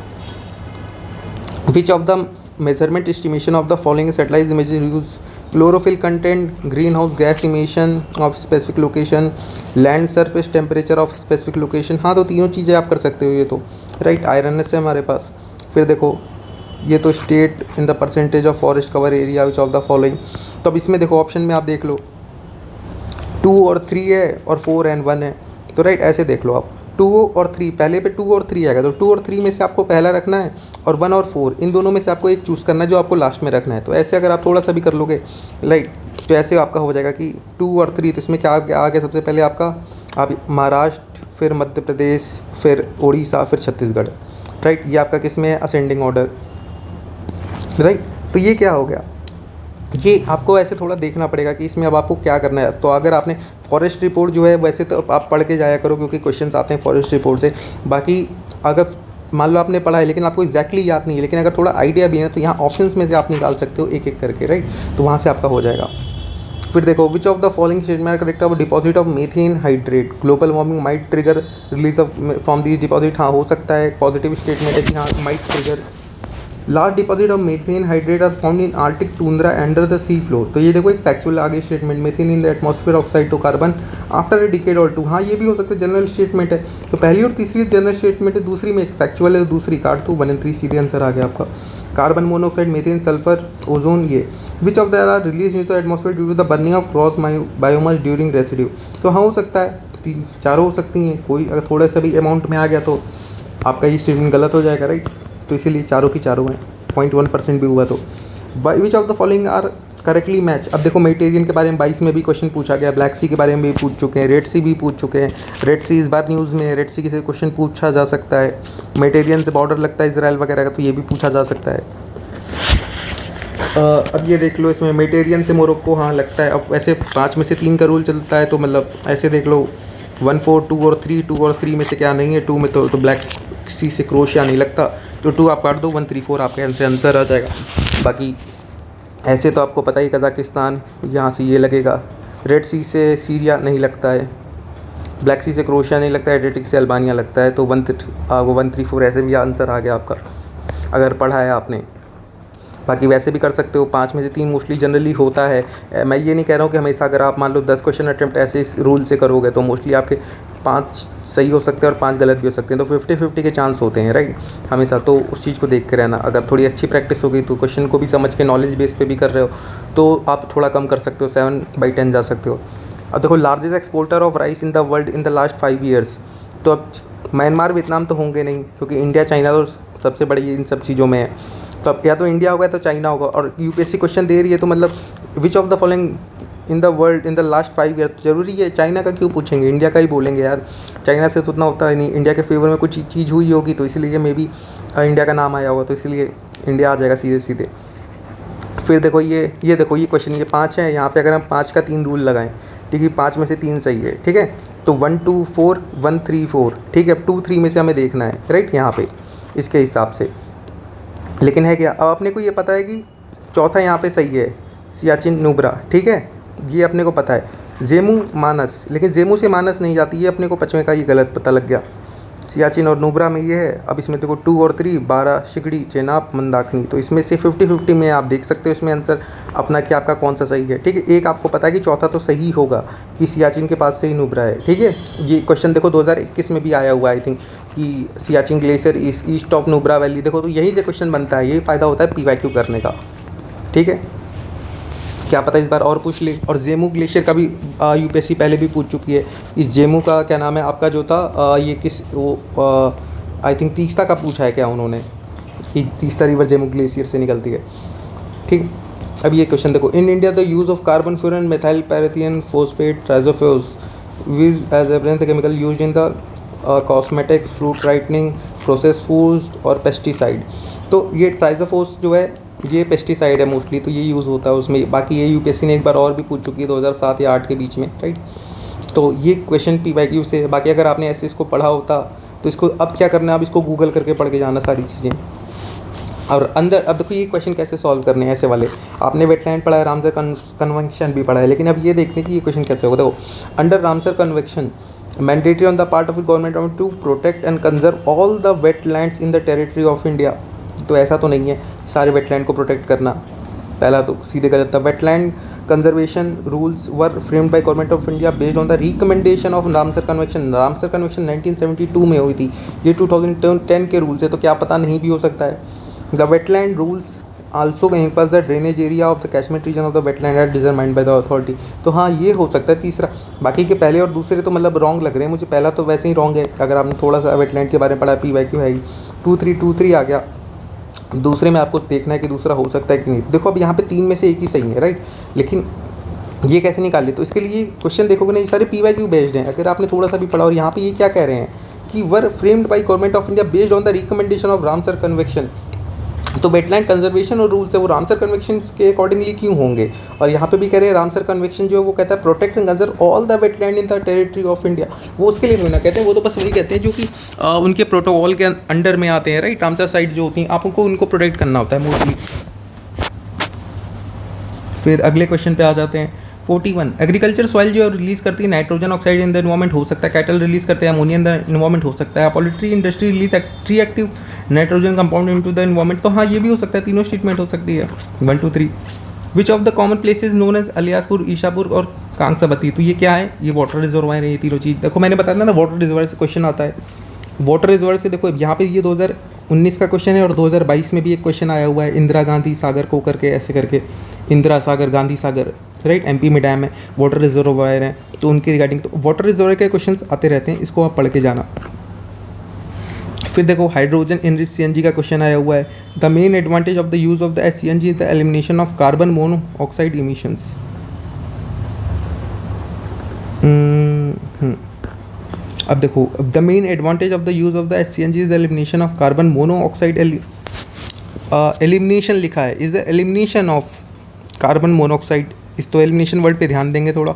Which of the measurement estimation of the following satellite images use chlorophyll content, green house gas emission of specific location, land surface temperature of specific location. हाँ, तो तीनों चीज़ें आप कर सकते हो ये तो, राइट। आयरननेस है हमारे पास। फिर देखो ये तो state in the percentage of forest cover area which of the following, तो अब इसमें देखो ऑप्शन में आप देख लो 2 और 3 है और 4 एंड 1 है, तो राइट ऐसे देख लो आप 2 और 3, पहले पे 2 और 3 आएगा तो 2 और 3 में से आपको पहला रखना है और 1 और 4 इन दोनों में से आपको एक चूज़ करना है जो आपको लास्ट में रखना है। तो ऐसे अगर आप थोड़ा सा भी कर लोगे, राइट, तो ऐसे आपका हो जाएगा कि 2 और 3, तो इसमें क्या आ गया सबसे पहले आपका, आप महाराष्ट्र, फिर मध्य प्रदेश, फिर उड़ीसा, फिर छत्तीसगढ़, राइट। ये आपका किस में है, असेंडिंग ऑर्डर, राइट। तो ये क्या हो गया, ये आपको ऐसे थोड़ा देखना पड़ेगा कि इसमें अब आपको क्या करना है। तो अगर आपने फॉरेस्ट रिपोर्ट जो है वैसे तो आप पढ़ के जाया करो क्योंकि क्वेश्चंस आते हैं फॉरेस्ट रिपोर्ट से। बाकी अगर मान लो आपने पढ़ा है लेकिन आपको एग्जैक्टली याद नहीं है, लेकिन अगर थोड़ा आइडिया भी है तो यहाँ ऑप्शंस में से आप निकाल सकते हो एक एक करके, राइट, तो वहाँ से आपका हो जाएगा। फिर देखो which of the following statement correct of deposit of methane hydrate, global warming might trigger release of from this deposit. हाँ, हो सकता है, पॉजिटिव स्टेटमेंट है कि हाँ might trigger. Large deposit of methane hydrate are found in Arctic tundra under the sea floor. तो ये देखो एक फैक्चुअल आगे statement, methane in the atmosphere oxide to carbon after a decade और 2। हाँ, ये भी हो सकता है, जनरल स्टेटमेंट है। तो पहली और तीसरी जनरल स्टेटमेंट है, दूसरी में एक फैक्चुअल है, दूसरी काट तो 1 और 3 सीधे आंसर आ गया आपका। Carbon monoxide, methane, sulphur, ozone, ये which of there are release in the atmosphere due to the burning of gross biomass during residue. तो हाँ, हो सकता है, 3 चारों हो सकती हैं, कोई अगर थोड़ा सा भी अमाउंट में आ गया तो आपका ये स्टेटमेंट गलत हो जाएगा, राइट। तो इसीलिए चारों की चारों हैं, 0.1% भी हुआ तो। Which of the following are correctly match. अब देखो मेडिटेरियन के बारे में 22 में भी क्वेश्चन पूछा गया, ब्लैक सी के बारे में भी पूछ चुके हैं, रेड सी भी पूछ चुके हैं। रेड सी इस बार न्यूज़ में है, रेड सी से क्वेश्चन पूछा जा सकता है। मेडिटेरियन से बॉर्डर लगता है इसराइल वगैरह का, तो ये भी पूछा जा सकता है। अब ये देख लो इसमें मेडिटेरियन से मोरक्को, हाँ लगता है। अब वैसे 5 में से 3 का रूल चलता है, तो मतलब ऐसे देख लो 1, 4, 2 और 3, 2 और 3 में से क्या नहीं है, 2 में तो ब्लैक सी से क्रोशिया नहीं लगता, तो 2 आप काट दो, 1, 3, 4 आपके आंसर आ जाएगा। बाकी ऐसे तो आपको पता ही कज़ाकिस्तान यहाँ से ये लगेगा, रेड सी से सीरिया नहीं लगता है, ब्लैक सी से क्रोशिया नहीं लगता है, एड्रियाटिक से अल्बानिया लगता है, तो 1, 3, 4 ऐसे भी आंसर आ गया आपका अगर पढ़ा है आपने। बाकी वैसे भी कर सकते हो, 5 में से 3 मोस्टली जनरली होता है। मैं ये नहीं कह रहा हूँ कि हमेशा अगर आप मान लो 10 क्वेश्चन अटैम्प्ट ऐसे इस रूल से करोगे तो मोस्टली आपके 5 सही हो सकते हैं और 5 गलत भी हो सकते हैं, तो 50-50 के चांस होते हैं, राइट, हमेशा। तो उस चीज़ को देख के रहना, अगर थोड़ी अच्छी प्रैक्टिस हो गई तो क्वेश्चन को भी समझ के नॉलेज बेस पे भी कर रहे हो तो आप थोड़ा कम कर सकते हो, 7/10 जा सकते हो। अब देखो largest exporter of rice in the world in the last 5 years, तो अब म्यांमार, वियतनाम तो होंगे नहीं क्योंकि इंडिया चाइना तो सबसे बड़ी इन सब चीज़ों में है, तो अब या तो इंडिया होगा या तो चाइना होगा। और यूपीएससी क्वेश्चन दे रही है तो मतलब विच of the following in the world in the last 5 year, जरूरी है चाइना का क्यों पूछेंगे, इंडिया का ही बोलेंगे यार, चाइना से तो उतना होता है नहीं। इंडिया के फेवर में कुछ चीज़ हुई होगी तो इसलिए मे बी इंडिया का नाम आया होगा, तो इसलिए इंडिया आ जाएगा सीधे सीधे। फिर देखो ये देखो ये क्वेश्चन, ये 5 है, यहाँ पे अगर हम 5 का 3 रूल लगाएं, ठीक है, 5 में से 3 सही है, ठीक है, तो 1, 2, 4, 1, 3, 4, ठीक है। अब 2, 3 में से हमें देखना है, राइट, यहाँ पे इसके हिसाब से। लेकिन है क्या, अब अपने को ये पता है कि चौथा यहाँ पे सही है, सियाचिन नुब्रा, ठीक है, ये अपने को पता है। जेमू मानस, लेकिन जेमू से मानस नहीं जाती है, अपने को 5वें का ये गलत पता लग गया। सियाचिन और नुब्रा में ये है। अब इसमें देखो 2 और 3, 12 शिगड़ी, चेनाब, मंदाकिनी, तो इसमें से 50-50 में आप देख सकते हो इसमें आंसर अपना कि आपका कौन सा सही है, ठीक है। एक आपको पता है कि चौथा तो सही होगा कि सियाचिन के पास से ही नुब्रा है, ठीक है। ये क्वेश्चन देखो 2021 में भी आया हुआ है आई थिंक, कि सियाचिन ग्लेशियर इस ईस्ट ऑफ नुब्रा वैली, देखो तो यहीं से क्वेश्चन बनता है, यही फ़ायदा होता है PYQ करने का, ठीक है। क्या पता इस बार और पूछ ले। और जेमू ग्लेशियर का भी UPSC पहले भी पूछ चुकी है। इस जेमू का क्या नाम है आपका जो था ये किस वो आई थिंक तीस्ता का पूछा है क्या उन्होंने, कि तीस्ता रिवर जेमू ग्लेशियर से निकलती है, ठीक। अब ये क्वेश्चन देखो, in India the use of carbofuran methyl parathion phosphate triazophos which as a chemical use in the cosmetics, fruit ripening, process foods और पेस्टिसाइड। तो ये ट्राइजोफोस जो है ये पेस्टिसाइड है मोस्टली, तो ये यूज़ होता है उसमें। बाकी ये UPSC ने एक बार और भी पूछ चुकी है 2007 या 8 के बीच में, राइट। तो ये क्वेश्चन PYQ से। बाकी अगर आपने ऐसे इसको पढ़ा होता तो इसको अब क्या करना है, आप इसको गूगल करके पढ़ के जाना सारी चीज़ें। और अंदर अब देखो ये क्वेश्चन कैसे सॉल्व करने हैं ऐसे वाले। आपने वेटलैंड पढ़ा है, रामसर कन्वेंशन भी पढ़ा है, लेकिन अब ये देखते हैं कि ये क्वेश्चन कैसे होगा। देखो, under Ramsar convention mandatory on the part of the government to protect and conserve all the wetlands in the territory of India. तो ऐसा तो नहीं है सारे वेटलैंड को प्रोटेक्ट करना, पहला तो सीधे गलत था। Wetland conservation rules were framed by government of India based on the recommendation of Ramsar convention. Ramsar convention 1972 में हुई थी, ये 2010 के रूल्स है, तो क्या पता नहीं भी हो सकता है। The wetland rules also encompass the drainage area of the catchment region of the wetland at determined by the authority. तो हाँ ये हो सकता है तीसरा। बाकी के पहले और दूसरे तो मतलब रॉन्ग लग रहे हैं मुझे, पहला तो वैसे ही रॉन्ग है अगर आपने थोड़ा सा वेटलैंड के बारे में पढ़ा, PYQ है ही। 2-3 आ गया, दूसरे में आपको देखना है कि दूसरा हो सकता है कि नहीं। देखो अब यहाँ पे 3 में से एक ही सही है, राइट, लेकिन ये कैसे निकाले, तो इसके लिए क्वेश्चन देखोगे ना, ये सारे PYQ बेस्ड हैं। अगर आपने थोड़ा सा भी पढ़ा, और यहाँ पे ये क्या कह रहे हैं कि were framed by government of India based on the recommendation of Ramsar convention. तो वेटलैंड कंजर्वेशन और रूल्स है वो रामसर कन्वेंशन के अकॉर्डिंगली क्यों होंगे। और यहाँ पे भी कह रहे हैं रामसर कन्वेंशन जो है वो कहता है protect and conserve all the wetland in the territory of India. वो उसके लिए ना कहते हैं, वो तो बस वही कहते हैं जो कि उनके प्रोटोकॉल के अंडर में आते हैं, राइट। रामसर साइट जो होती हैं आपको उनको प्रोटेक्ट करना होता है मोस्टली। फिर अगले क्वेश्चन पे आ जाते हैं 41। एग्रीकल्चर सॉइल जो रिलीज करती है nitrogen oxide in the environment, हो सकता है कैटल रिलीज करते हैं अमोनिया इन द एनवायरमेंट, हो सकता है poultry industry release reactive nitrogen compound into the environment. तो हाँ ये भी हो सकता है, तीनों स्टेटमेंट हो सकती है। 1 2 3 which of the common places known as Aliaspur, Ishapur और कांगसाबती। तो ये क्या है, ये वाटर रिजर्वायर है, ये तीनों चीज़। देखो मैंने बताया था ना वाटर रिजर्वायर से क्वेश्चन आता है। वाटर रिजर्वायर से देखो यहाँ पे ये 2019 का क्वेश्चन है, और 2022 में भी एक क्वेश्चन आया हुआ है, इंदिरा गांधी सागर को करके ऐसे करके, इंदिरा सागर गांधी सागर, राइट। MP में डैम है, वाटर रिजर्वायर है, तो उनके रिगार्डिंग तो वाटर रिजर्वायर के क्वेश्चंस आते रहते हैं, इसको आप पढ़ के जाना। फिर देखो हाइड्रोजन इनरिच CNG का क्वेश्चन आया हुआ है। The main advantage of the use of the HCNG is the elimination of carbon monoxide emissions. अब देखो the main advantage of the use of the HCNG is the elimination of carbon monoxide, elimination लिखा है, is the elimination of carbon monoxide. इस तो elimination word पे ध्यान देंगे थोड़ा,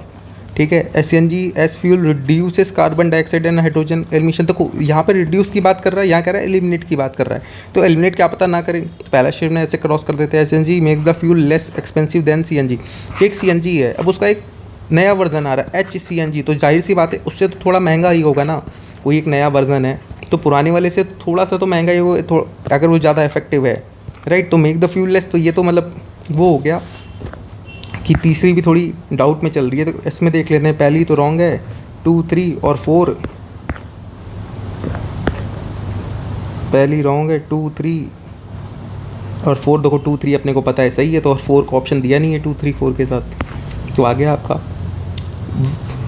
ठीक है। HCNG S fuel reduces carbon dioxide and hydrogen elimination. देखो यहाँ पे रिड्यूस की बात कर रहा है, यहाँ कह रहा है एलिमिनेट की बात कर रहा है। तो एलिमिनेट क्या पता ना करें, तो पहला शेप में ऐसे क्रॉस कर देते हैं। HCNG make the fuel less expensive than CNG। एक CNG है, अब उसका एक नया वर्जन आ रहा है HCNG, तो जाहिर सी बात है उससे तो थोड़ा महंगा ही होगा ना, कोई एक नया वर्जन है तो पुराने वाले से थोड़ा सा तो महंगा ही होगा, अगर वो ज़्यादा इफेक्टिव है, राइट। तो मेक द फ्यूल लेस, तो ये तो मतलब वो हो गया कि तीसरी भी थोड़ी डाउट में चल रही है, तो इसमें देख लेते हैं। पहली तो रॉन्ग है, 2 3 और 4, पहली रॉन्ग है 2 3 और 4। देखो 2 3 अपने को पता है सही है, तो और 4 का ऑप्शन दिया नहीं है 2 3 4 के साथ, तो आ गया आपका।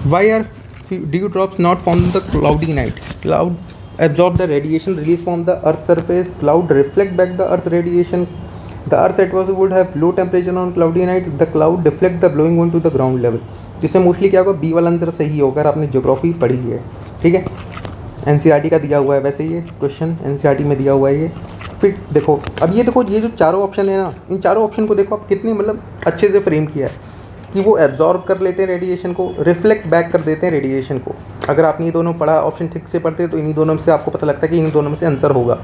Why are dew drops not from the cloudy night, cloud absorb the radiation released from the earth surface, cloud reflect back the earth radiation. The earth's atmosphere would have low temperature on cloudy nights, the cloud deflect the blowing wind to the ground level. जिससे mostly क्या होगा, B वाला answer सही होगा अगर आपने geography पढ़ी है, ठीक है। NCERT का दिया हुआ है वैसे ये क्वेश्चन, NCERT में दिया हुआ है ये। फिर देखो अब ये देखो, ये जो चारों ऑप्शन है ना, इन चारों ऑप्शन को देखो आप कितने मतलब अच्छे से फ्रेम किया है कि वो एब्जॉर्ब कर लेते हैं रेडिएशन को, रिफ्लेक्ट बैक कर देते हैं रेडिएशन को। अगर आपने ये दोनों पढ़ा, ऑप्शन ठीक से पढ़ते तो इन्हीं दोनों में से आपको पता लगता है कि इन दोनों में से आंसर होगा।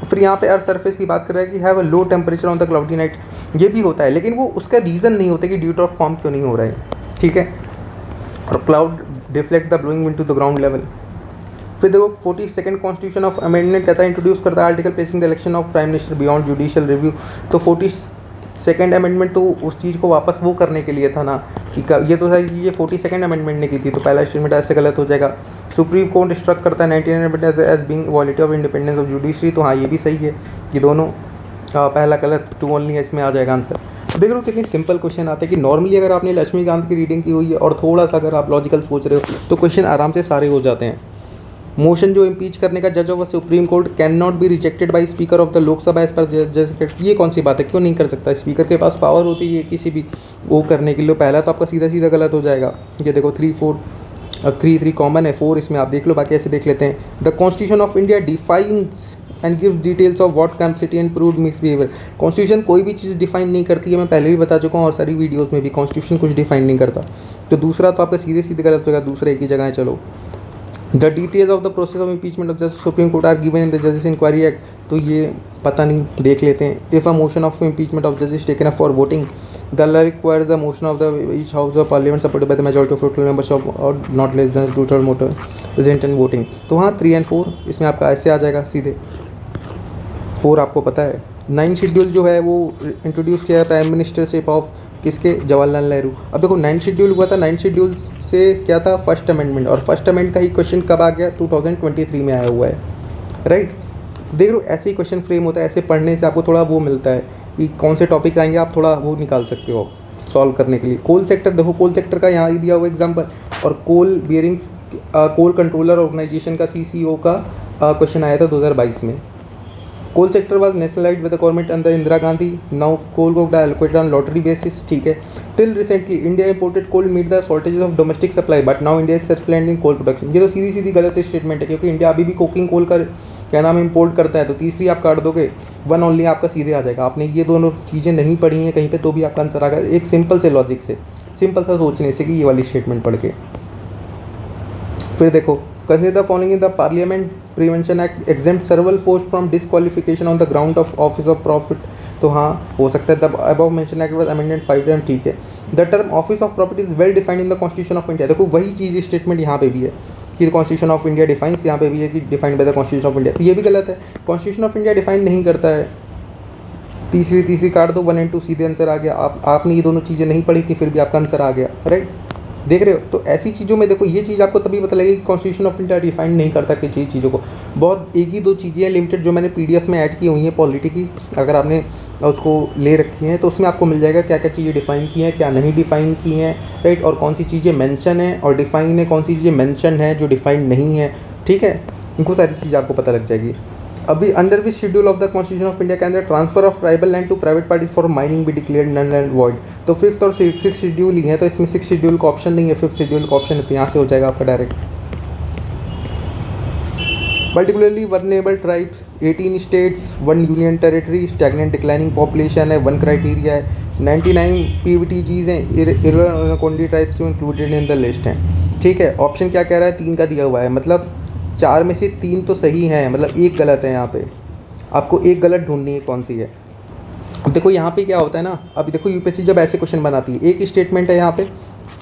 फिर यहाँ पे अर्थ सरफेस की बात कर रहा है कि have a low temperature on the cloudy night, ये भी होता है, लेकिन वो उसका रीज़न नहीं होता कि ड्यू टू फॉर्म क्यों नहीं हो रहा है, ठीक है। और cloud deflect the blowing wind to the ground level. फिर देखो 42nd कॉन्स्टिट्यूशन ऑफ अमेंडमेंट कहता है इंट्रोड्यूस करता है article placing the election of prime minister beyond judicial review. तो 42nd अमेंडमेंट तो उस चीज़ को वापस वो करने के लिए था ना, कि ये तो है, ये 42nd अमेंडमेंट ने की थी, तो पहला स्टेटमेंट ऐसे गलत हो जाएगा। सुप्रीम कोर्ट इंस्ट्रक्ट करता है 1999 as being violative of independence of judiciary, तो हाँ ये भी सही है, ये दोनों पहला गलत, 2 ओनली है, इसमें आ जाएगा आंसर। अब देख लो कितने सिंपल क्वेश्चन आते हैं कि नॉर्मली अगर आपने लक्ष्मीकांत की रीडिंग की हुई है और थोड़ा सा अगर आप लॉजिकल सोच रहे हो तो क्वेश्चन आराम से सारे हो जाते हैं। मोशन जो इम्पीच करने का जज of supreme court can not be rejected by speaker of the Lok Sabha as per जज, ये कौन सी बात है, क्यों नहीं कर सकता? स्पीकर के पास पावर होती है किसी भी वो करने के लिए। पहला तो आपका सीधा सीधा गलत हो जाएगा, ये देखो 3 4 3 कॉमन है, 4 इसमें आप देख लो, बाकी ऐसे देख लेते हैं। The constitution of India defines and gives details of what capacity and proved misbehaviour. Constitution कोई भी चीज़ डिफाइन नहीं करती है, मैं पहले भी बता चुका हूँ और सारी वीडियोस में भी, कॉन्स्टिट्यूशन कुछ डिफाइन नहीं करता। तो दूसरा तो आपका सीधे सीधे गलत होगा, दूसरे एक ही जगह है। चलो, the details of the process of impeachment of justice supreme court are given in the जजेस इंक्वायरी एक्ट, तो ये पता नहीं, देख लेते हैं। If a motion of impeachment of जजेस taken up for voting the law requires the motion of the each house of parliament supported by the majority of total members of और not less than 2/3 voter present in voting. तो हाँ 3 और 4 इसमें आपका ऐसे आ जाएगा सीधे, 4 आपको पता है। 9 शेड्यूल जो है वो इंट्रोड्यूस किया है प्राइम मिनिस्टरशिप ऑफ किसके, जवाहरलाल नेहरू। अब देखो 9 शेड्यूल हुआ था, 9 शेड्यूल से क्या था, फर्स्ट अमेंडमेंट, और फर्स्ट अमेंडमेंट का ही क्वेश्चन कब आ गया, 2023 में आया हुआ है, राइट। देख लो ऐसे ही क्वेश्चन फ्रेम होता है, ऐसे पढ़ने से आपको थोड़ा वो मिलता है कि कौन से टॉपिक आएंगे, आप थोड़ा वो निकाल सकते हो सॉल्व करने के लिए। कोल सेक्टर देखो, कोल सेक्टर का यहाँ दिया हुआ एग्जाम्पल, और coal bearings coal controller organisation का CCO का क्वेश्चन आया था 2022 में। Coal sector was nationalised with the government under Indira Gandhi, now coal को एलोकेटेड ऑन लॉटरी बेसिस, ठीक है। Till recently India imported coal meet the shortages of domestic supply but now India is self reliant in coal production. ये तो सीधी सीधी गलत statement है, क्योंकि India अभी भी कोकिंग कोल का क्या नाम इंपोर्ट करता है, तो तीसरी आप काट दोगे, 1 ओनली आपका सीधे आ जाएगा। आपने ये दोनों चीज़ें नहीं पढ़ी हैं कहीं पे तो भी आपका आंसर आ गया, एक सिंपल से लॉजिक से, सिंपल सा सोचने से कि ये वाली स्टेटमेंट पढ़ के। फिर देखो, consider following in the parliament prevention act exempt सर्वल force from disqualification on the ground of office of profit, तो हाँ हो सकता है। The above mention act was amended 5 time, ठीक है। The term office of profit is well defined in the constitution of India, देखो वही चीज़ statement यहाँ पे भी है कि कॉन्स्टिट्यूशन ऑफ इंडिया डिफाइंस, यहाँ पे भी है कि defined by the constitution of India, तो ये भी गलत है, कॉन्स्टिट्यूशन ऑफ इंडिया डिफाइन नहीं करता है। तीसरी काट दो, 1 और 2 सीधे आंसर आ गया। आपने ये दोनों चीज़ें नहीं पढ़ी थी फिर भी आपका आंसर आ गया, राइट। देख रहे हो, तो ऐसी चीज़ों में देखो ये चीज़ आपको तभी पता लगेगी कि कॉन्स्टिट्यूशन ऑफ इंडिया डिफाइन नहीं करता कि चीज़ों को। बहुत एक ही 2 चीज़ें हैं लिमिटेड जो मैंने PDF में ऐड की हुई हैं पॉलिटी की, अगर आपने उसको ले रखी हैं तो उसमें आपको मिल जाएगा क्या क्या चीज़ें डिफाइन की हैं, क्या नहीं डिफाइन की हैं, राइट, और कौन सी चीज़ें मेंशन है और डिफाइन है, कौन सी चीज़ें मेंशन है जो डिफाइन नहीं है, ठीक है। इनको सारी चीज़ें आपको पता लग जाएगी। अभी under which schedule of the constitution of India के अंदर transfer of tribal land to private parties for mining भी डिक्लेयर्ड नल एंड वॉइड, तो 5th और 6th शेड्यूल ही है, तो इसमें 6th शेड्यूल का ऑप्शन नहीं है, 5th शेड्यूल का ऑप्शन है, तो यहाँ से हो जाएगा आपका direct. Particularly vulnerable tribes, 18 states, 1 union territory, stagnant declining population है, 1 क्राइटेरिया है, 99 PVTGs हैं, इरकोंडी ट्राइब्स जो इंक्लूडेड इन द लिस्ट हैं, ठीक है। ऑप्शन क्या कह रहा है, 3 का दिया हुआ है, मतलब 4 में से 3 तो सही है, मतलब 1 गलत है। यहाँ पे आपको 1 गलत ढूंढनी है, कौन सी है। अब देखो यहाँ पे क्या होता है ना, अभी देखो UPSC जब ऐसे क्वेश्चन बनाती है, एक स्टेटमेंट है यहाँ पे,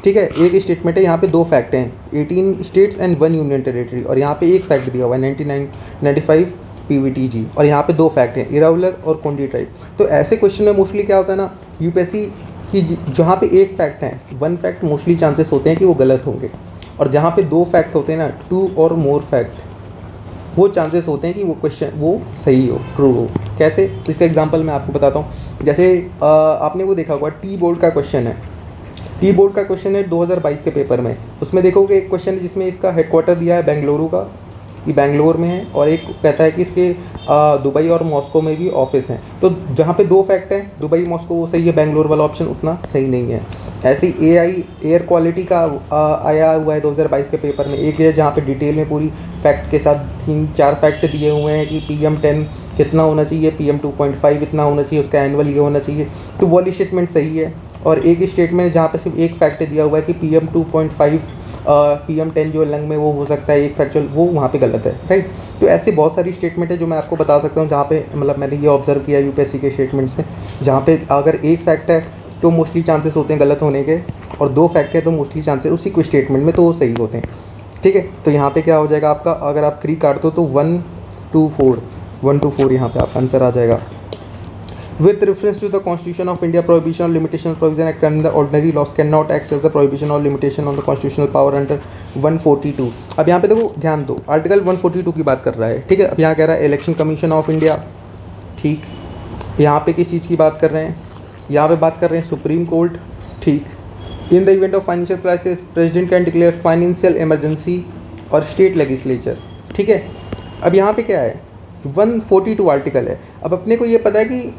ठीक है, एक स्टेटमेंट है, यहाँ पे 2 फैक्ट हैं, 18 स्टेट्स एंड 1 यूनियन टेरिटरी, और यहाँ पे एक फैक्ट दिया हुआ है 95 PVTG, और यहाँ पे 2 फैक्ट हैं, इरावलर और कोंडी ट्राइब। तो ऐसे क्वेश्चन में मोस्टली क्या होता है ना UPSC की, जहाँ पे एक फैक्ट है, 1 फैक्ट मोस्टली चांसेस होते हैं कि वो गलत होंगे, और जहाँ पे 2 फैक्ट होते हैं ना, 2 और मोर फैक्ट, वो चांसेस होते हैं कि वो क्वेश्चन वो सही हो, ट्रू हो। कैसे, इसका एग्जांपल मैं आपको बताता हूँ। जैसे आपने वो देखा होगा टी बोर्ड का क्वेश्चन है, टी बोर्ड का क्वेश्चन है 2022 के पेपर में, उसमें देखोगे एक क्वेश्चन है जिसमें इसका हेडक्वार्टर दिया है बेंगलुरु का, ये बेंगलोर में है, और एक कहता है कि इसके दुबई और मॉस्को में भी ऑफिस हैं। तो जहाँ पे 2 फैक्ट हैं, दुबई मॉस्को वो सही है, बेंगलोर वाला ऑप्शन उतना सही नहीं है। ऐसे ही AI एयर क्वालिटी का आया हुआ है 2022 के पेपर में, एक है जहाँ पे डिटेल में पूरी फैक्ट के साथ 3-4 फैक्ट दिए हुए हैं कि PM10 कितना होना चाहिए, PM2.5 इतना होना चाहिए, उसका एनुअल ये होना चाहिए, तो वो वाली स्टेटमेंट सही है। और एक स्टेटमेंट जहाँ पे सिर्फ एक फैक्ट दिया हुआ है कि PM2.5 PM10 जो लंग में वो हो सकता है एक फैक्चुअल, वो वहाँ पे गलत है, राइट। तो ऐसी बहुत सारी स्टेटमेंट है जो मैं आपको बता सकता हूँ जहाँ पे मतलब मैंने ये ऑब्जर्व किया UPSC के स्टेटमेंट्स में, जहाँ पे अगर एक फैक्ट है तो मोस्टली चांसेस होते हैं गलत होने के, और 2 फैक्ट है तो मोस्टली चांसेस उसी को स्टेटमेंट में तो वो सही होते हैं, ठीक है। तो यहाँ पे क्या हो जाएगा आपका, अगर आप 3 काट दो तो 1 2 4 यहाँ पे आपका आंसर आ जाएगा। With reference to the Constitution of India, prohibition or limitation of provision act under ordinary laws cannot act as a prohibition or limitation on the constitutional power under 142. अब यहाँ पे देखो ध्यान दो, आर्टिकल 142 की बात कर रहा है, ठीक है। अब यहाँ कह रहा है इलेक्शन कमीशन ऑफ इंडिया, ठीक। यहाँ पे किस चीज़ की बात कर रहे हैं, यहाँ पे बात कर रहे हैं सुप्रीम कोर्ट, ठीक। In the event of financial crisis president can declare financial emergency और स्टेट लेजिस्लेचर, ठीक है। अब यहाँ पे क्या है, 142 आर्टिकल है। अब अपने को ये पता है कि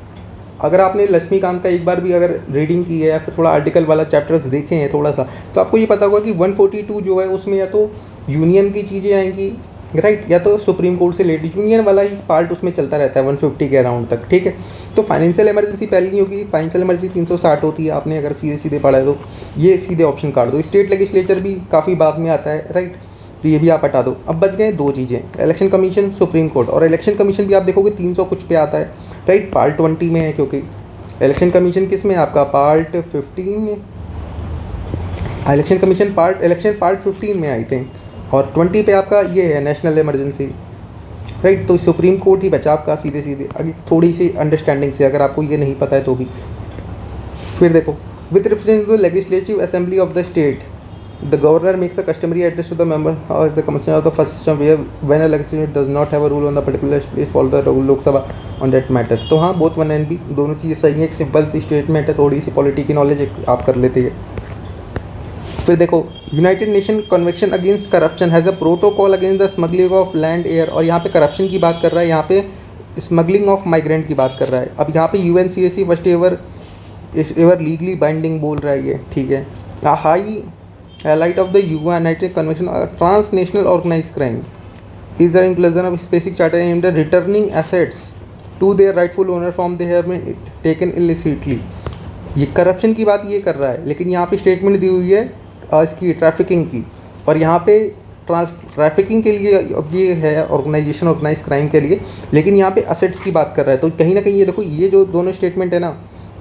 अगर आपने लक्ष्मीकांत का एक बार भी अगर रीडिंग की है या फिर थोड़ा आर्टिकल वाला चैप्टर्स देखे हैं थोड़ा सा, तो आपको ये पता होगा कि 142 जो है उसमें या तो यूनियन की चीज़ें आएंगी, राइट, या तो सुप्रीम कोर्ट से रिलेटेड यूनियन वाला ही पार्ट उसमें चलता रहता है 150 के अराउंड तक, ठीक है। तो फाइनेंशियल इमरजेंसी पहले नहीं होगी, फाइनेंशियल इमरजेंसी 360 होती है, आपने अगर सीधे सीधे पढ़ा है तो ये सीधे ऑप्शन काट दो। स्टेट लेजिस्लेचर भी काफ़ी बाद में आता है, राइट, तो ये भी आप हटा दो। अब बच गए दो चीज़ें, इलेक्शन कमीशन, सुप्रीम कोर्ट। और इलेक्शन कमीशन भी आप देखोगे 300 कुछ पे आता है, राइट, पार्ट 20 में है, क्योंकि इलेक्शन कमीशन किस में है आपका, पार्ट 15 में। इलेक्शन कमीशन इलेक्शन पार्ट 15 में आई थी, और 20 पे आपका ये है नेशनल इमरजेंसी, राइट। तो सुप्रीम कोर्ट ही बचा आपका सीधे सीधे, अगर थोड़ी सी अंडरस्टैंडिंग से, अगर आपको ये नहीं पता है तो भी। फिर देखो, with reference to legislative assembly of the state the governor makes a customary address to the member of the commission of the first system where when a legislature does not have a rule on the particular place follow the rule Lok Sabha on that matter। तो हाँ, both 1 and B दोनों चीज़ें सही है। एक simple सी statement है, थोड़ी सी polity की नॉलेज आप कर लेते हैं। फिर देखो, United nation convention against corruption has a protocol against the smuggling of land air, और यहाँ पे करप्शन की बात कर रहा है, यहाँ पे स्मगलिंग ऑफ माइग्रेंट की बात कर रहा है। अब यहाँ पे UNCAC first ever legally binding बोल रहा है ये, ठीक है। High highlight of the United Convention on Transnational Organized Crime is the inclusion of specific charter aimed at returning assets to their rightful owner from they have been taken illicitly। ये corruption की बात ये कर रहा है, लेकिन यहाँ पे स्टेटमेंट दी हुई है इसकी ट्रैफिकिंग की, और यहाँ पे ट्रैफिकिंग के लिए ये है ऑर्गेनाइजेशन ऑर्गेनाइज क्राइम के लिए, लेकिन यहाँ पे असेट्स की बात कर रहा है। तो कहीं ना कहीं ये देखो, ये जो दोनों स्टेटमेंट है ना,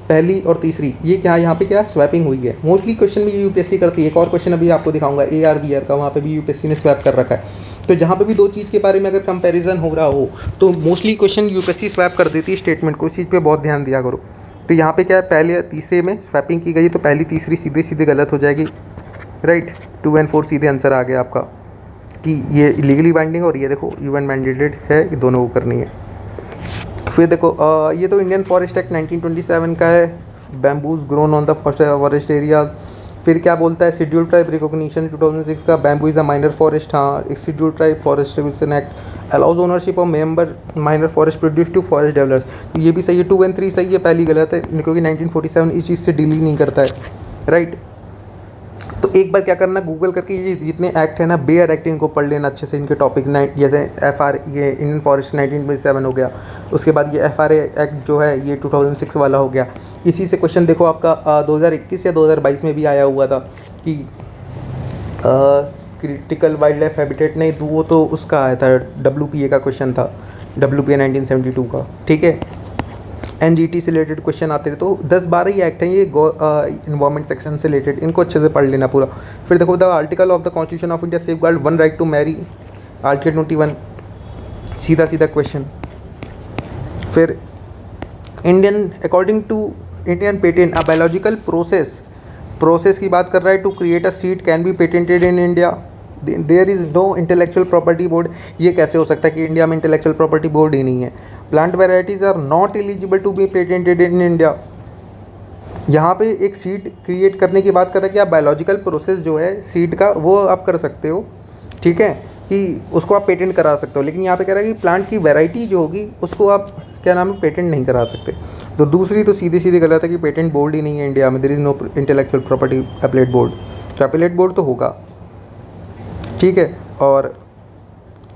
पहली और तीसरी, ये क्या यहाँ पे क्या स्वैपिंग हुई है। मोस्टली क्वेश्चन भी यूपीएससी करती है। एक और क्वेश्चन अभी आपको दिखाऊंगा ARBR का, वहाँ पे भी यूपीएससी ने स्वैप कर रखा है। तो जहाँ पे भी दो चीज़ के बारे में अगर कंपैरिजन हो रहा हो तो मोस्टली क्वेश्चन यूपीएससी स्वैप कर देती है स्टेटमेंट को, इस चीज़ पे बहुत ध्यान दिया करो। तो यहाँ पे क्या है, पहले तीसरे में स्वैपिंग की गई, तो पहली तीसरी सीधे सीधे गलत हो जाएगी, राइट। 2 and 4 सीधे आंसर आ गया आपका कि ये लीगली बाइंडिंग, और ये देखो यूएन मैंडेटेड है, दोनों को करनी है। फिर देखो ये तो इंडियन फॉरेस्ट एक्ट 1927 का है, bamboos grown on the forest areas. फिर क्या बोलता है, शेड्यूल ट्राइब रिकॉग्निशन 2006 का, bamboo is a minor forest. हाँ, एक schedule tribe forest revision act allows ownership of member minor forest produce to forest developers. तो ये भी सही है, 2 and 3 सही है, पहली गलत है क्योंकि 1947 इस चीज़ से डील ही नहीं करता है, राइट। तो एक बार क्या करना, गूगल करके ये जितने एक्ट है ना, बेयर एक्ट, इनको पढ़ लेना अच्छे से, इनके टॉपिक जैसे FR ये इंडियन फॉरेस्ट 1927 हो गया, उसके बाद ये FRA एक्ट जो है ये 2006 वाला हो गया। इसी से क्वेश्चन देखो आपका 2021 या 2022 में भी आया हुआ था कि क्रिटिकल वाइल्ड लाइफ हैबिटेट, नहीं तो वो तो उसका आया था, WPA का क्वेश्चन था, WPA 1972 का, ठीक है। NGT से रिलेटेड क्वेश्चन आते रहे, तो 10-12 ही एक्ट हैं ये इन्वायरमेंट सेक्शन से रिलेटेड, इनको अच्छे से पढ़ लेना पूरा। फिर देखो, the article of the constitution of India safeguard 1 right to marry, article 21, सीधा सीधा क्वेश्चन। फिर Indian according to Indian patent a biological process की बात कर रहा है, to create a seed can be patented in India, there is no intellectual property board. ये कैसे हो सकता है कि इंडिया में इंटेलेक्चुअल प्रॉपर्टी बोर्ड ही नहीं है। Plant varieties are not eligible to be patented in India. यहाँ पे एक सीड क्रिएट करने की बात कर रहे हैं कि आप बायोलॉजिकल प्रोसेस जो है सीड का वो आप कर सकते हो, ठीक है, कि उसको आप पेटेंट करा सकते हो, लेकिन यहाँ पे कह रहा है कि प्लांट की वैरायटी जो होगी उसको आप क्या नाम है पेटेंट नहीं करा सकते। तो दूसरी तो सीधी सीधी गलत है कि पेटेंट बोर्ड ही नहीं है इंडिया में, there is no intellectual property appellate board. तो अपीलेट बोर्ड तो होगा, ठीक है। और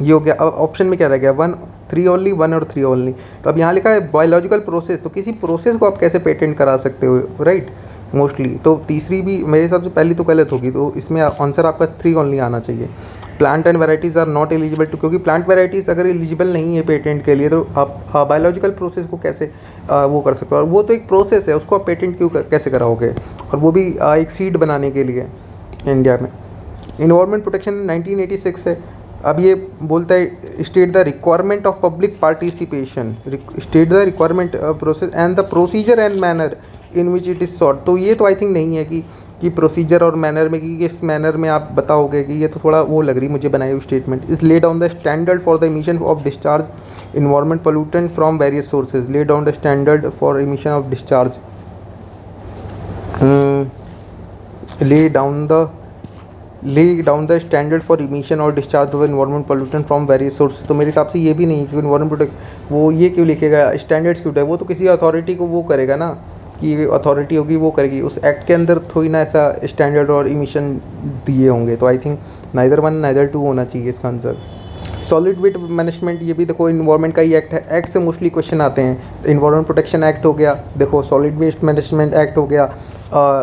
ये हो गया। अब ऑप्शन में क्या रह गया, 1 3 ओनली, 1 और 3 ओनली। तो अब यहाँ लिखा है बायोलॉजिकल प्रोसेस, तो किसी प्रोसेस को आप कैसे पेटेंट करा सकते हो, राइट, मोस्टली। तो तीसरी भी मेरे हिसाब से पहली तो गलत होगी, तो इसमें आंसर आपका 3 ओनली आना चाहिए। Plant and varieties are not eligible to, क्योंकि प्लांट वेराइटीज़ अगर एलिजिबल नहीं है पेटेंट के लिए तो आप बायोलॉजिकल प्रोसेस को कैसे वो कर सकते हो, और वो तो एक प्रोसेस है, उसको आप पेटेंट क्यों कैसे कराओगे, और वो भी एक सीड बनाने के लिए इंडिया में। इन्वायरमेंट प्रोटेक्शन 1986 है, अब ये बोलता है state the requirement of public participation, state the requirement process and the procedure and manner in which it is sought. तो ये तो आई थिंक नहीं है कि प्रोसीजर और मैनर में कि किस मैनर में आप बताओगे, कि ये तो थोड़ा वो लग रही मुझे बनाई हुई statement. Is lay down the standard for the emission of discharge environment pollutant from various sources, lay down the standard for emission of discharge, lay down the standard for emission और discharge of environment pollutant from various source. तो मेरे हिसाब से ये भी नहीं है कि इन्वायरमेंट प्रोटेक्ट वो ये क्यों लिखेगा, स्टैंडर्ड्स क्यों है, वो तो किसी अथॉरिटी को वो करेगा ना, कि अथॉरिटी होगी वो करेगी, उस एक्ट के अंदर थोड़ी ना ऐसा स्टैंडर्ड और इमिशन दिए होंगे। तो I think neither one neither two होना चाहिए इसका आंसर। सॉलिड वेस्ट मैनेजमेंट, ये भी देखो इन्वायरमेंट का ही एक्ट है, एक्ट से मोस्टली क्वेश्चन आते हैं। इन्वायरमेंट प्रोटेक्शन एक्ट हो गया, देखो सॉलिड वेस्ट मैनेजमेंट एक्ट हो गया,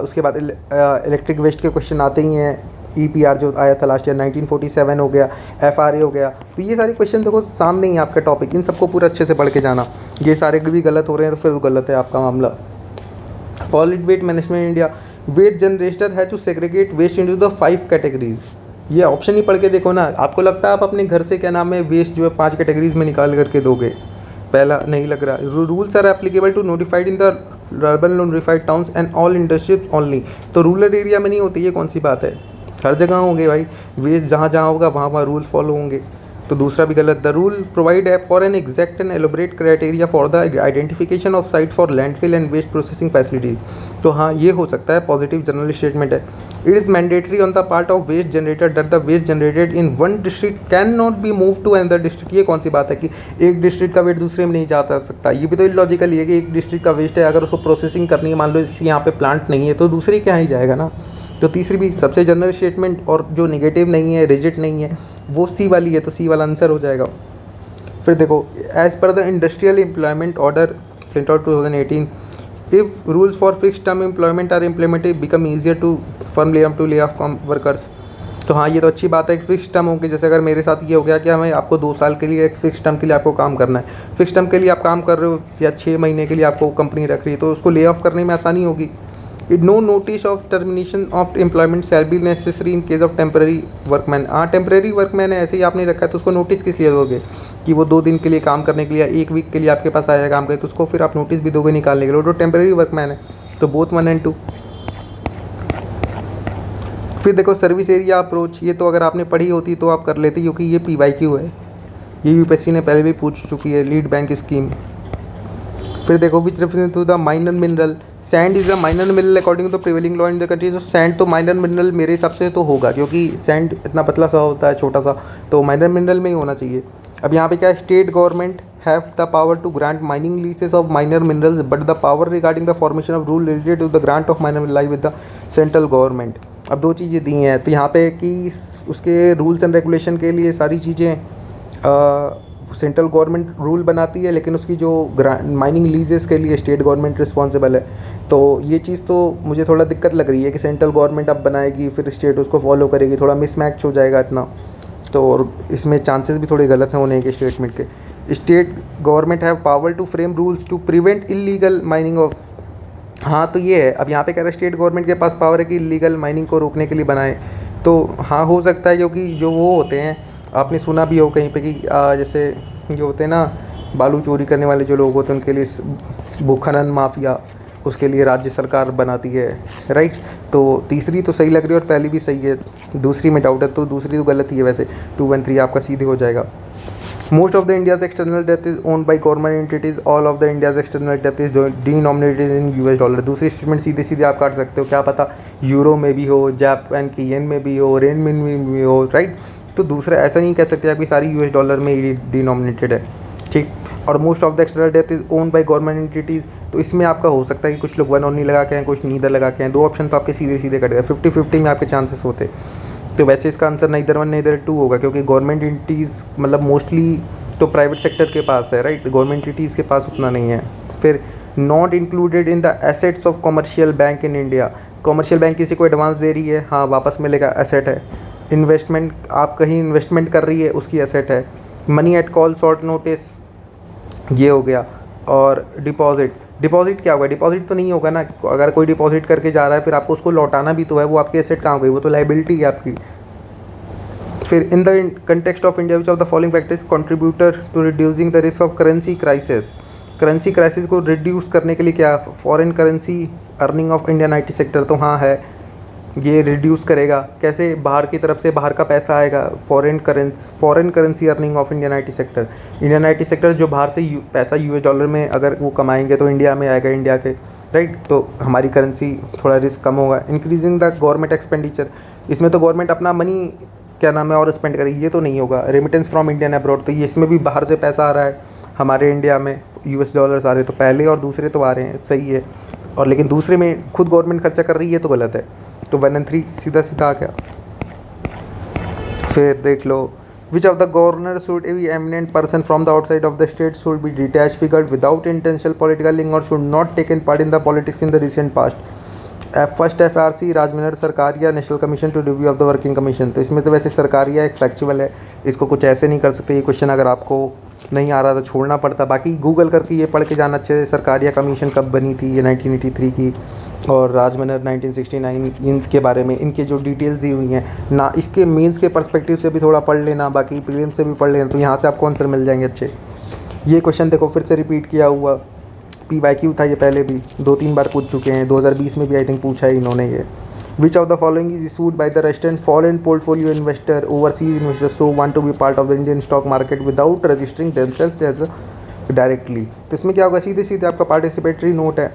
उसके बाद इलेक्ट्रिक वेस्ट के क्वेश्चन आते ही हैं, EPR जो आया था लास्ट ईयर 1947 हो गया, FRA हो गया। तो ये सारे क्वेश्चन देखो सामने ही आपका टॉपिक, इन सबको पूरा अच्छे से पढ़ के जाना। ये सारे भी गलत हो रहे हैं तो फिर गलत है आपका मामला। Solid waste management India, waste generator है to segregate waste into the 5 categories. ये ऑप्शन ही पढ़ के देखो ना, आपको लगता है आप अपने घर से क्या नाम है वेस्ट जो है 5 कैटेगरीज में निकाल करके दोगे, पहला नहीं लग रहा। Rules are applicable to notified in the urban notified towns and all industries only. तो रूरल एरिया में नहीं होती, ये कौन सी बात है, हर जगह होंगे भाई, वेस्ट जहाँ जहाँ होगा वहाँ वहाँ रूल फॉलो होंगे। तो दूसरा भी गलत। The rule provide for an exact and elaborate criteria for the identification of site for landfill and waste processing facilities. तो हाँ ये हो सकता है, पॉजिटिव जनरल स्टेटमेंट है। It is mandatory on the part of waste generator that the waste generated in one district can not be move to another district. ये कौन सी बात है कि एक डिस्ट्रिक्ट का वेस्ट दूसरे में नहीं जा सकता, ये भी तो इलॉजिकल है कि एक डिस्ट्रिक्ट का वेस्ट है, अगर उसको प्रोसेसिंग करनी है, मान लो इसी यहाँ पे प्लांट नहीं है तो दूसरे के यहाँ ही जाएगा ना। तो तीसरी भी सबसे जनरल स्टेटमेंट और जो नेगेटिव नहीं है, रिजिट नहीं है, वो सी वाली है, तो सी वाला आंसर हो जाएगा। फिर देखो as per the industrial employment order sent out 2018, if rules for fix term employment are implemented become easier to firm lay off workers. तो हाँ ये तो अच्छी बात है, एक फिक्स टर्म होगी। जैसे अगर मेरे साथ ये हो गया कि हमें आपको 2 साल के लिए एक फिक्स टर्म के लिए आपको काम करना है, फिक्स टर्म के लिए आप काम कर रहे हो या 6 महीने के लिए आपको कंपनी रख रही है, तो उसको ले ऑफ करने में आसानी होगी। It no notice of termination of employment shall be necessary in case of temporary workman. हाँ टेम्प्रेरी वर्कमैन है, ऐसे ही आपने रखा है तो उसको नोटिस किस लिए दोगे कि वो 2 दिन के लिए काम करने के लिए, 1 वीक के लिए आपके पास आया काम करे, तो उसको फिर आप नोटिस भी दोगे निकालने के लिए, वो तो टेम्प्रेरी वर्कमैन है। तो बोथ 1 और 2। फिर देखो सर्विस एरिया अप्रोच, ये तो अगर आपने पढ़ी होती तो आप कर लेती, क्योंकि ये PYQ है, ये UPSC ने पहले भी पूछ चुकी है, लीड बैंक स्कीम। फिर देखो which reference to the minor mineral, sand is a minor mineral according to the prevailing law in the country. तो सैंड तो माइनर मिनरल मेरे हिसाब से तो होगा, क्योंकि सैंड इतना पतला सा होता है, छोटा सा, तो माइनर मिनरल में ही होना चाहिए। अब यहाँ पे क्या है, state government have the power to grant mining leases of minor minerals but the power regarding the formation of rule related to the grant of minor lie with the central government. अब 2 चीज़ें दी हैं, तो यहाँ पे कि उसके rules and regulation के लिए सारी चीज़ें सेंट्रल गवर्नमेंट रूल बनाती है, लेकिन उसकी जो माइनिंग लीजेस के लिए स्टेट गवर्नमेंट रिस्पॉन्सिबल है। तो ये चीज़ तो मुझे थोड़ा दिक्कत लग रही है कि सेंट्रल गवर्नमेंट अब बनाएगी फिर स्टेट उसको फॉलो करेगी, थोड़ा मिसमैच हो जाएगा इतना। तो और इसमें चांसेस भी थोड़े गलत हैं होने के स्टेटमेंट के। State government have power to frame rules to prevent illegal mining of. हाँ तो ये है, अब यहाँ पे कह रहे हैं स्टेट गवर्नमेंट के पास पावर है कि इलीगल माइनिंग को रोकने के लिए बनाए। तो हाँ हो सकता है, क्योंकि जो वो होते हैं, आपने सुना भी हो कहीं पे कि जैसे जो होते हैं ना बालू चोरी करने वाले जो लोग होते हैं, उनके लिए भूखनन माफिया, उसके लिए राज्य सरकार बनाती है, राइट। तो तीसरी तो सही लग रही है और पहली भी सही है, दूसरी में डाउट है, तो दूसरी तो गलत ही है वैसे। 2 और 3 आपका सीधे हो जाएगा। Most of the India's external depth is owned by government entities, all of the India's external depth is denominated in US dollar. दूसरी स्टेटमेंट सीधे सीधे आप काट सकते हो, क्या पता यूरो में भी हो, जापान की येन में भी हो, रेनमिन में भी हो, राइट। तो दूसरा ऐसा नहीं कह सकते आपकी सारी US डॉलर में ही डिनोमिनेटेड है, ठीक। और most of the external depth is owned by government entities, तो इसमें आपका हो सकता है कि कुछ लोग 1 ओनली लगा के हैं, कुछ नीदर लगा के हैं। 2 ऑप्शन तो आपके सीधे सीधे कट गए, 50-50 में आपके चांसेस होते। तो वैसे इसका आंसर नाइदर 1 नाइदर 2 होगा, क्योंकि गवर्नमेंट एंटिटीज़ मतलब मोस्टली तो प्राइवेट सेक्टर के पास है, राइट, गवर्नमेंट एंटिटीज़ के पास उतना नहीं है। फिर not included in the assets of commercial bank in India, commercial bank किसी को एडवांस दे रही है, हाँ वापस मिलेगा, एसेट है। इन्वेस्टमेंट, आप कहीं इन्वेस्टमेंट कर रही है, उसकी एसेट है। Money at call short notice, ये हो गया। और डिपॉजिट, डिपॉजिट क्या होगा, डिपॉजिट तो नहीं होगा ना, अगर कोई डिपॉजिट करके जा रहा है फिर आपको उसको लौटाना भी तो है, वो आपकी एसेट कहाँ हो गई, वो तो लाइबिलिटी है आपकी। फिर in the context of India which of the following factors contributor to reducing the risk of currency crisis. Currency crisis को रिड्यूस करने के लिए क्या, foreign currency earning of Indian IT sector, तो हाँ है, ये रिड्यूस करेगा। कैसे, बाहर की तरफ से बाहर का पैसा आएगा, foreign currency earning of Indian IT sector. Indian IT sector जो बाहर से पैसा यूएस डॉलर में अगर वो कमाएंगे तो इंडिया में आएगा, इंडिया के, राइट, तो हमारी करेंसी थोड़ा रिस्क कम होगा। इंक्रीजिंग द गवर्नमेंट एक्सपेंडिचर, इसमें तो गवर्नमेंट अपना मनी क्या नाम है और स्पेंड करेगी, ये तो नहीं होगा। रेमिटेंस फ्रॉम इंडियन अब्रॉड, तो ये इसमें भी बाहर से पैसा आ रहा है हमारे इंडिया में, यूएस डॉलर्स आ रहे हैं, तो पहले और दूसरे तो आ रहे हैं, सही है, और लेकिन दूसरे में खुद गवर्नमेंट खर्चा कर रही है तो गलत है। तो 1 and 3 सीधा सीधा आ गया। फिर देख लो, which of the governor should be eminent person from the outside of the state, should be detach figured without intentional political link और should not taken part in the politics in the recent past. First FRC Rajamannar Sarkaria national commission to review of the working commission. तो इसमें तो वैसे सरकारिया एक factual है, इसको कुछ ऐसे नहीं कर सकते। ये क्वेश्चन अगर आपको नहीं आ रहा तो छोड़ना पड़ता, बाकी गूगल करके ये पढ़ के जाना अच्छे से। सरकारिया कमीशन कब बनी थी, ये 1983 की, और राजमनहर 1969, इनके बारे में इनके जो डिटेल्स दी हुई हैं ना, इसके मीन्स के पर्सपेक्टिव से भी थोड़ा पढ़ लेना, बाकी प्रीलिम्स से भी पढ़ लेना, तो यहाँ से आपको आंसर मिल जाएंगे अच्छे। ये क्वेश्चन देखो फिर से रिपीट किया हुआ, PYQ था, ये पहले भी 2-3 बार पूछ चुके हैं, 2020 में भी आई थिंक पूछा है इन्होंने ये। Which of the following is issued by the resident foreign portfolio investor overseas investor so want to be part of the Indian stock market without registering themselves as directly. तो इसमें क्या होगा, सीधे सीधे आपका पार्टिसिपेटरी नोट है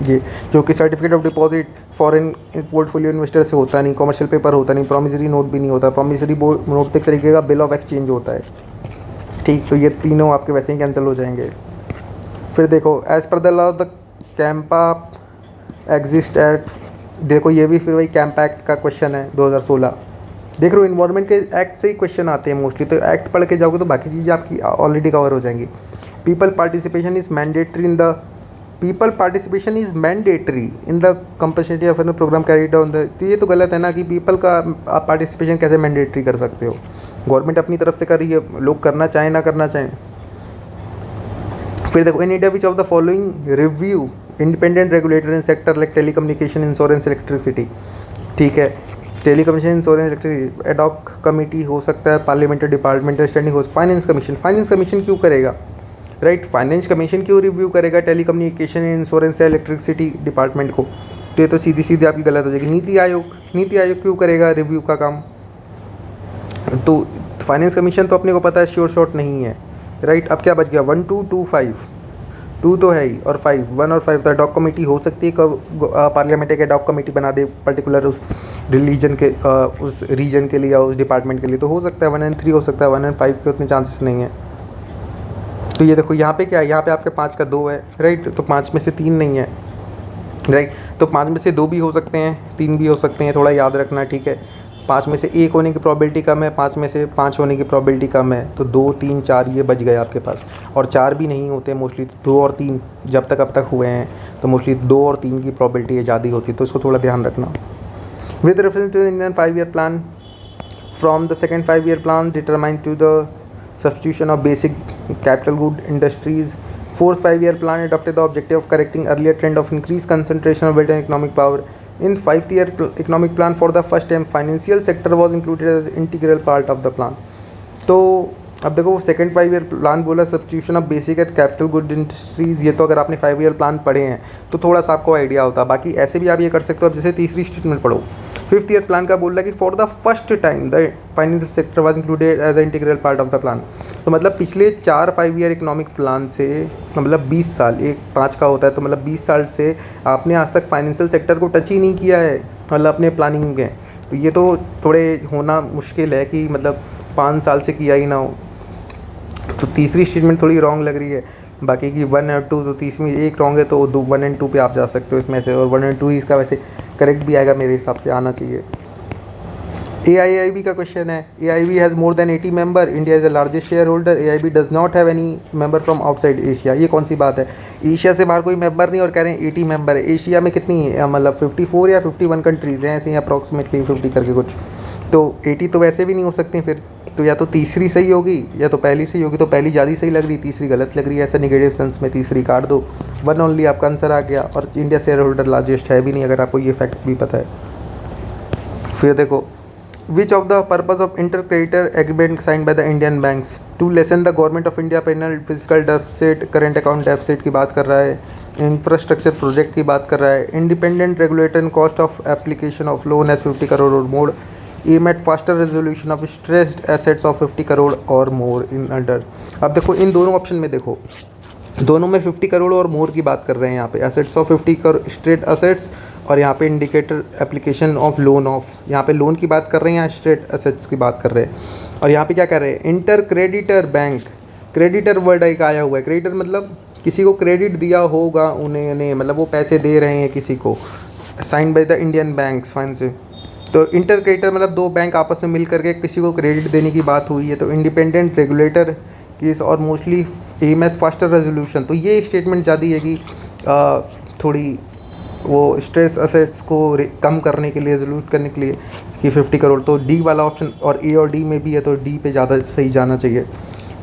ये, जो कि certificate of deposit foreign portfolio investor से होता नहीं, कमर्शियल पेपर होता नहीं, प्रॉमिसरी नोट भी नहीं होता, प्रॉमिसरी नोट एक तरीके का बिल ऑफ एक्सचेंज होता है, ठीक। तो ये तीनों आपके वैसे ही कैंसिल हो जाएंगे। फिर देखो, as per the law the CAMPA exist at, देखो ये भी फिर वही कैंपा एक्ट का क्वेश्चन है 2016। देख रहे हो, इन्वायरमेंट के एक्ट से ही क्वेश्चन आते हैं मोस्टली, तो एक्ट पढ़ के जाओगे तो बाकी चीज़ें आपकी ऑलरेडी कवर हो जाएंगी। People participation is mandatory in the compulsory affair programme carried on the, तो ये तो गलत है ना कि पीपल का आप पार्टिसिपेशन कैसे मैंडेटरी कर सकते हो। गवर्नमेंट अपनी तरफ से कर रही है, लोग करना चाहें ना करना चाहें। फिर देखो, in India which of the following review independent regulator in sector like telecommunication, insurance, electricity, ठीक है, telecommunication, insurance, electricity, ad hoc committee हो सकता है, पार्लियामेंट्री डिपार्टमेंटल स्टैंडिंग हो, फाइनेंस कमीशन क्यों करेगा, राइट, फाइनेंस कमीशन क्यों रिव्यू करेगा टेलीकम्युनिकेशन, इंश्योरेंस या इलेक्ट्रिसिटी डिपार्टमेंट को, तो ये तो सीधी सीधी आपकी गलत हो जाएगी। नीति आयोग क्यों करेगा रिव्यू का काम, तो फाइनेंस कमीशन तो अपने को पता है श्योर शॉट नहीं है, राइट। अब क्या बच गया, 1, 2, 2, 5, 2 तो है ही, और 5, 1 और 5 तो डॉक कमेटी हो सकती है, पार्लियामेंट एक डॉक कमेटी बना दे पर्टिकुलर उस रिलीजन के उस रीजन के लिए या उस डिपार्टमेंट के लिए, तो हो सकता है 1 and 3 हो सकता है, 1 and 5 के उतने चांसेस नहीं है। तो ये देखो यहाँ पे क्या है, यहाँ पे आपके 5 का 2 है, राइट, तो 5 में से 3 नहीं है, राइट, तो 5 में से 2 भी हो सकते हैं, 3 भी हो सकते हैं, थोड़ा याद रखना, ठीक है। 5 में से 1 होने की प्रोबेबिलिटी कम है, 5 में से 5 होने की प्रोबेबिलिटी कम है, तो 2, 3, 4 ये बच गए आपके पास, और 4 भी नहीं होते मोस्टली, 2 और 3 जब तक अब तक हुए हैं तो मोस्टली 2 और 3 की प्रोबेबिलिटी ज़्यादा होती है, तो इसको थोड़ा ध्यान रखना। With reference to Indian 5-year plan from the second 5-year plan determine to the substitution of basic capital good industries. Fourth 5-year plan adopted the objective of correcting earlier trend of increased concentration of wealth and economic power. In 5th-year economic plan, for the first time, financial sector was included as integral part of the plan. तो अब देखो, second 5-year plan बोला substitution of basic and capital good industries, ये तो अगर आपने 5-year plan पढ़े हैं तो थोड़ा सा आपको आइडिया होता है, बाकी ऐसे भी आप ये कर सकते हो। अब जैसे तीसरी स्टेटमेंट पढ़ो, 5th-year प्लान का बोल रहा है कि for the first time the financial sector was included as a integral part of the plan. तो मतलब पिछले 4 5-year इकोनॉमिक प्लान से, मतलब 20 साल, एक 5 का होता है, तो मतलब 20 साल से आपने आज तक फाइनेंशियल सेक्टर को टच ही नहीं किया है, मतलब अपने प्लानिंग में। तो ये तो थोड़े होना मुश्किल है कि मतलब 5 साल से किया ही ना हो। तो तीसरी स्टेटमेंट थोड़ी रॉन्ग लग रही है, बाकी की 1 और 2, तो तीसरी एक रॉन्ग है, तो 1 and 2 पे आप जा सकते हो इसमें से, और 1 and 2 इसका वैसे करेक्ट भी आएगा, मेरे हिसाब से आना चाहिए। AIIB का क्वेश्चन है, AIIB has more than 80 member, India is the largest share holder, AIIB does not have any member from outside Asia. ये कौन सी बात है, एशिया से बाहर कोई मेंबर नहीं और कह रहे हैं 80 मेंबर है। एशिया में कितनी मतलब 54 या 51 कंट्रीज़ हैं ऐसे ही अप्रॉक्सीमेटली 50 करके कुछ, तो 80 तो वैसे भी नहीं हो सकती फिर, तो या तो तीसरी सही होगी या तो पहली सही होगी, तो पहली ज़्यादा सही लग रही, तीसरी गलत लग रही है, ऐसा निगेटिव सेंस में तीसरी काट दो। 1 ओनली आपका आंसर आ गया, और इंडिया शेयर होल्डर लार्जेस्ट है भी नहीं, अगर आपको ये फैक्ट भी पता है। फिर देखो, Which of the purpose of intercreditor agreement signed by the Indian banks to lessen the government of India penal fiscal deficit, current account deficit की बात कर रहा है, इंफ्रास्ट्रक्चर प्रोजेक्ट की बात कर रहा है, independent regulator cost of application of loan as 50 crore और more, aim at faster resolution of stressed assets of 50 crore और मोर इन अंडर। अब देखो इन दोनों ऑप्शन में देखो, दोनों में 50 करोड़ और मोर की बात कर रहे हैं यहाँ पे, assets of 50 crore straight assets, और यहाँ पे indicator application of loan of, यहाँ पे लोन की बात कर रहे हैं, यहाँ स्ट्रेट एसेट्स की बात कर रहे हैं। और यहाँ पे क्या कर रहे हैं, inter creditor bank, creditor word एक आया हुआ है, क्रेडिटर मतलब किसी को क्रेडिट दिया होगा उन्हें, मतलब वो पैसे दे रहे हैं किसी को, sign by the Indian banks fine से। तो इंटर क्रेडिटर मतलब दो बैंक आपस में मिल करके किसी को क्रेडिट देने की बात हुई है। तो इंडिपेंडेंट रेगुलेटर केस और mostly M S faster resolution, तो ये एक स्टेटमेंट ज़्यादा है कि थोड़ी वो स्ट्रेस असेट्स को कम करने के लिए, रेजोल्यूट करने के लिए कि 50 करोड़। तो डी वाला ऑप्शन, और ए और डी में भी है तो डी पे ज़्यादा सही जाना चाहिए।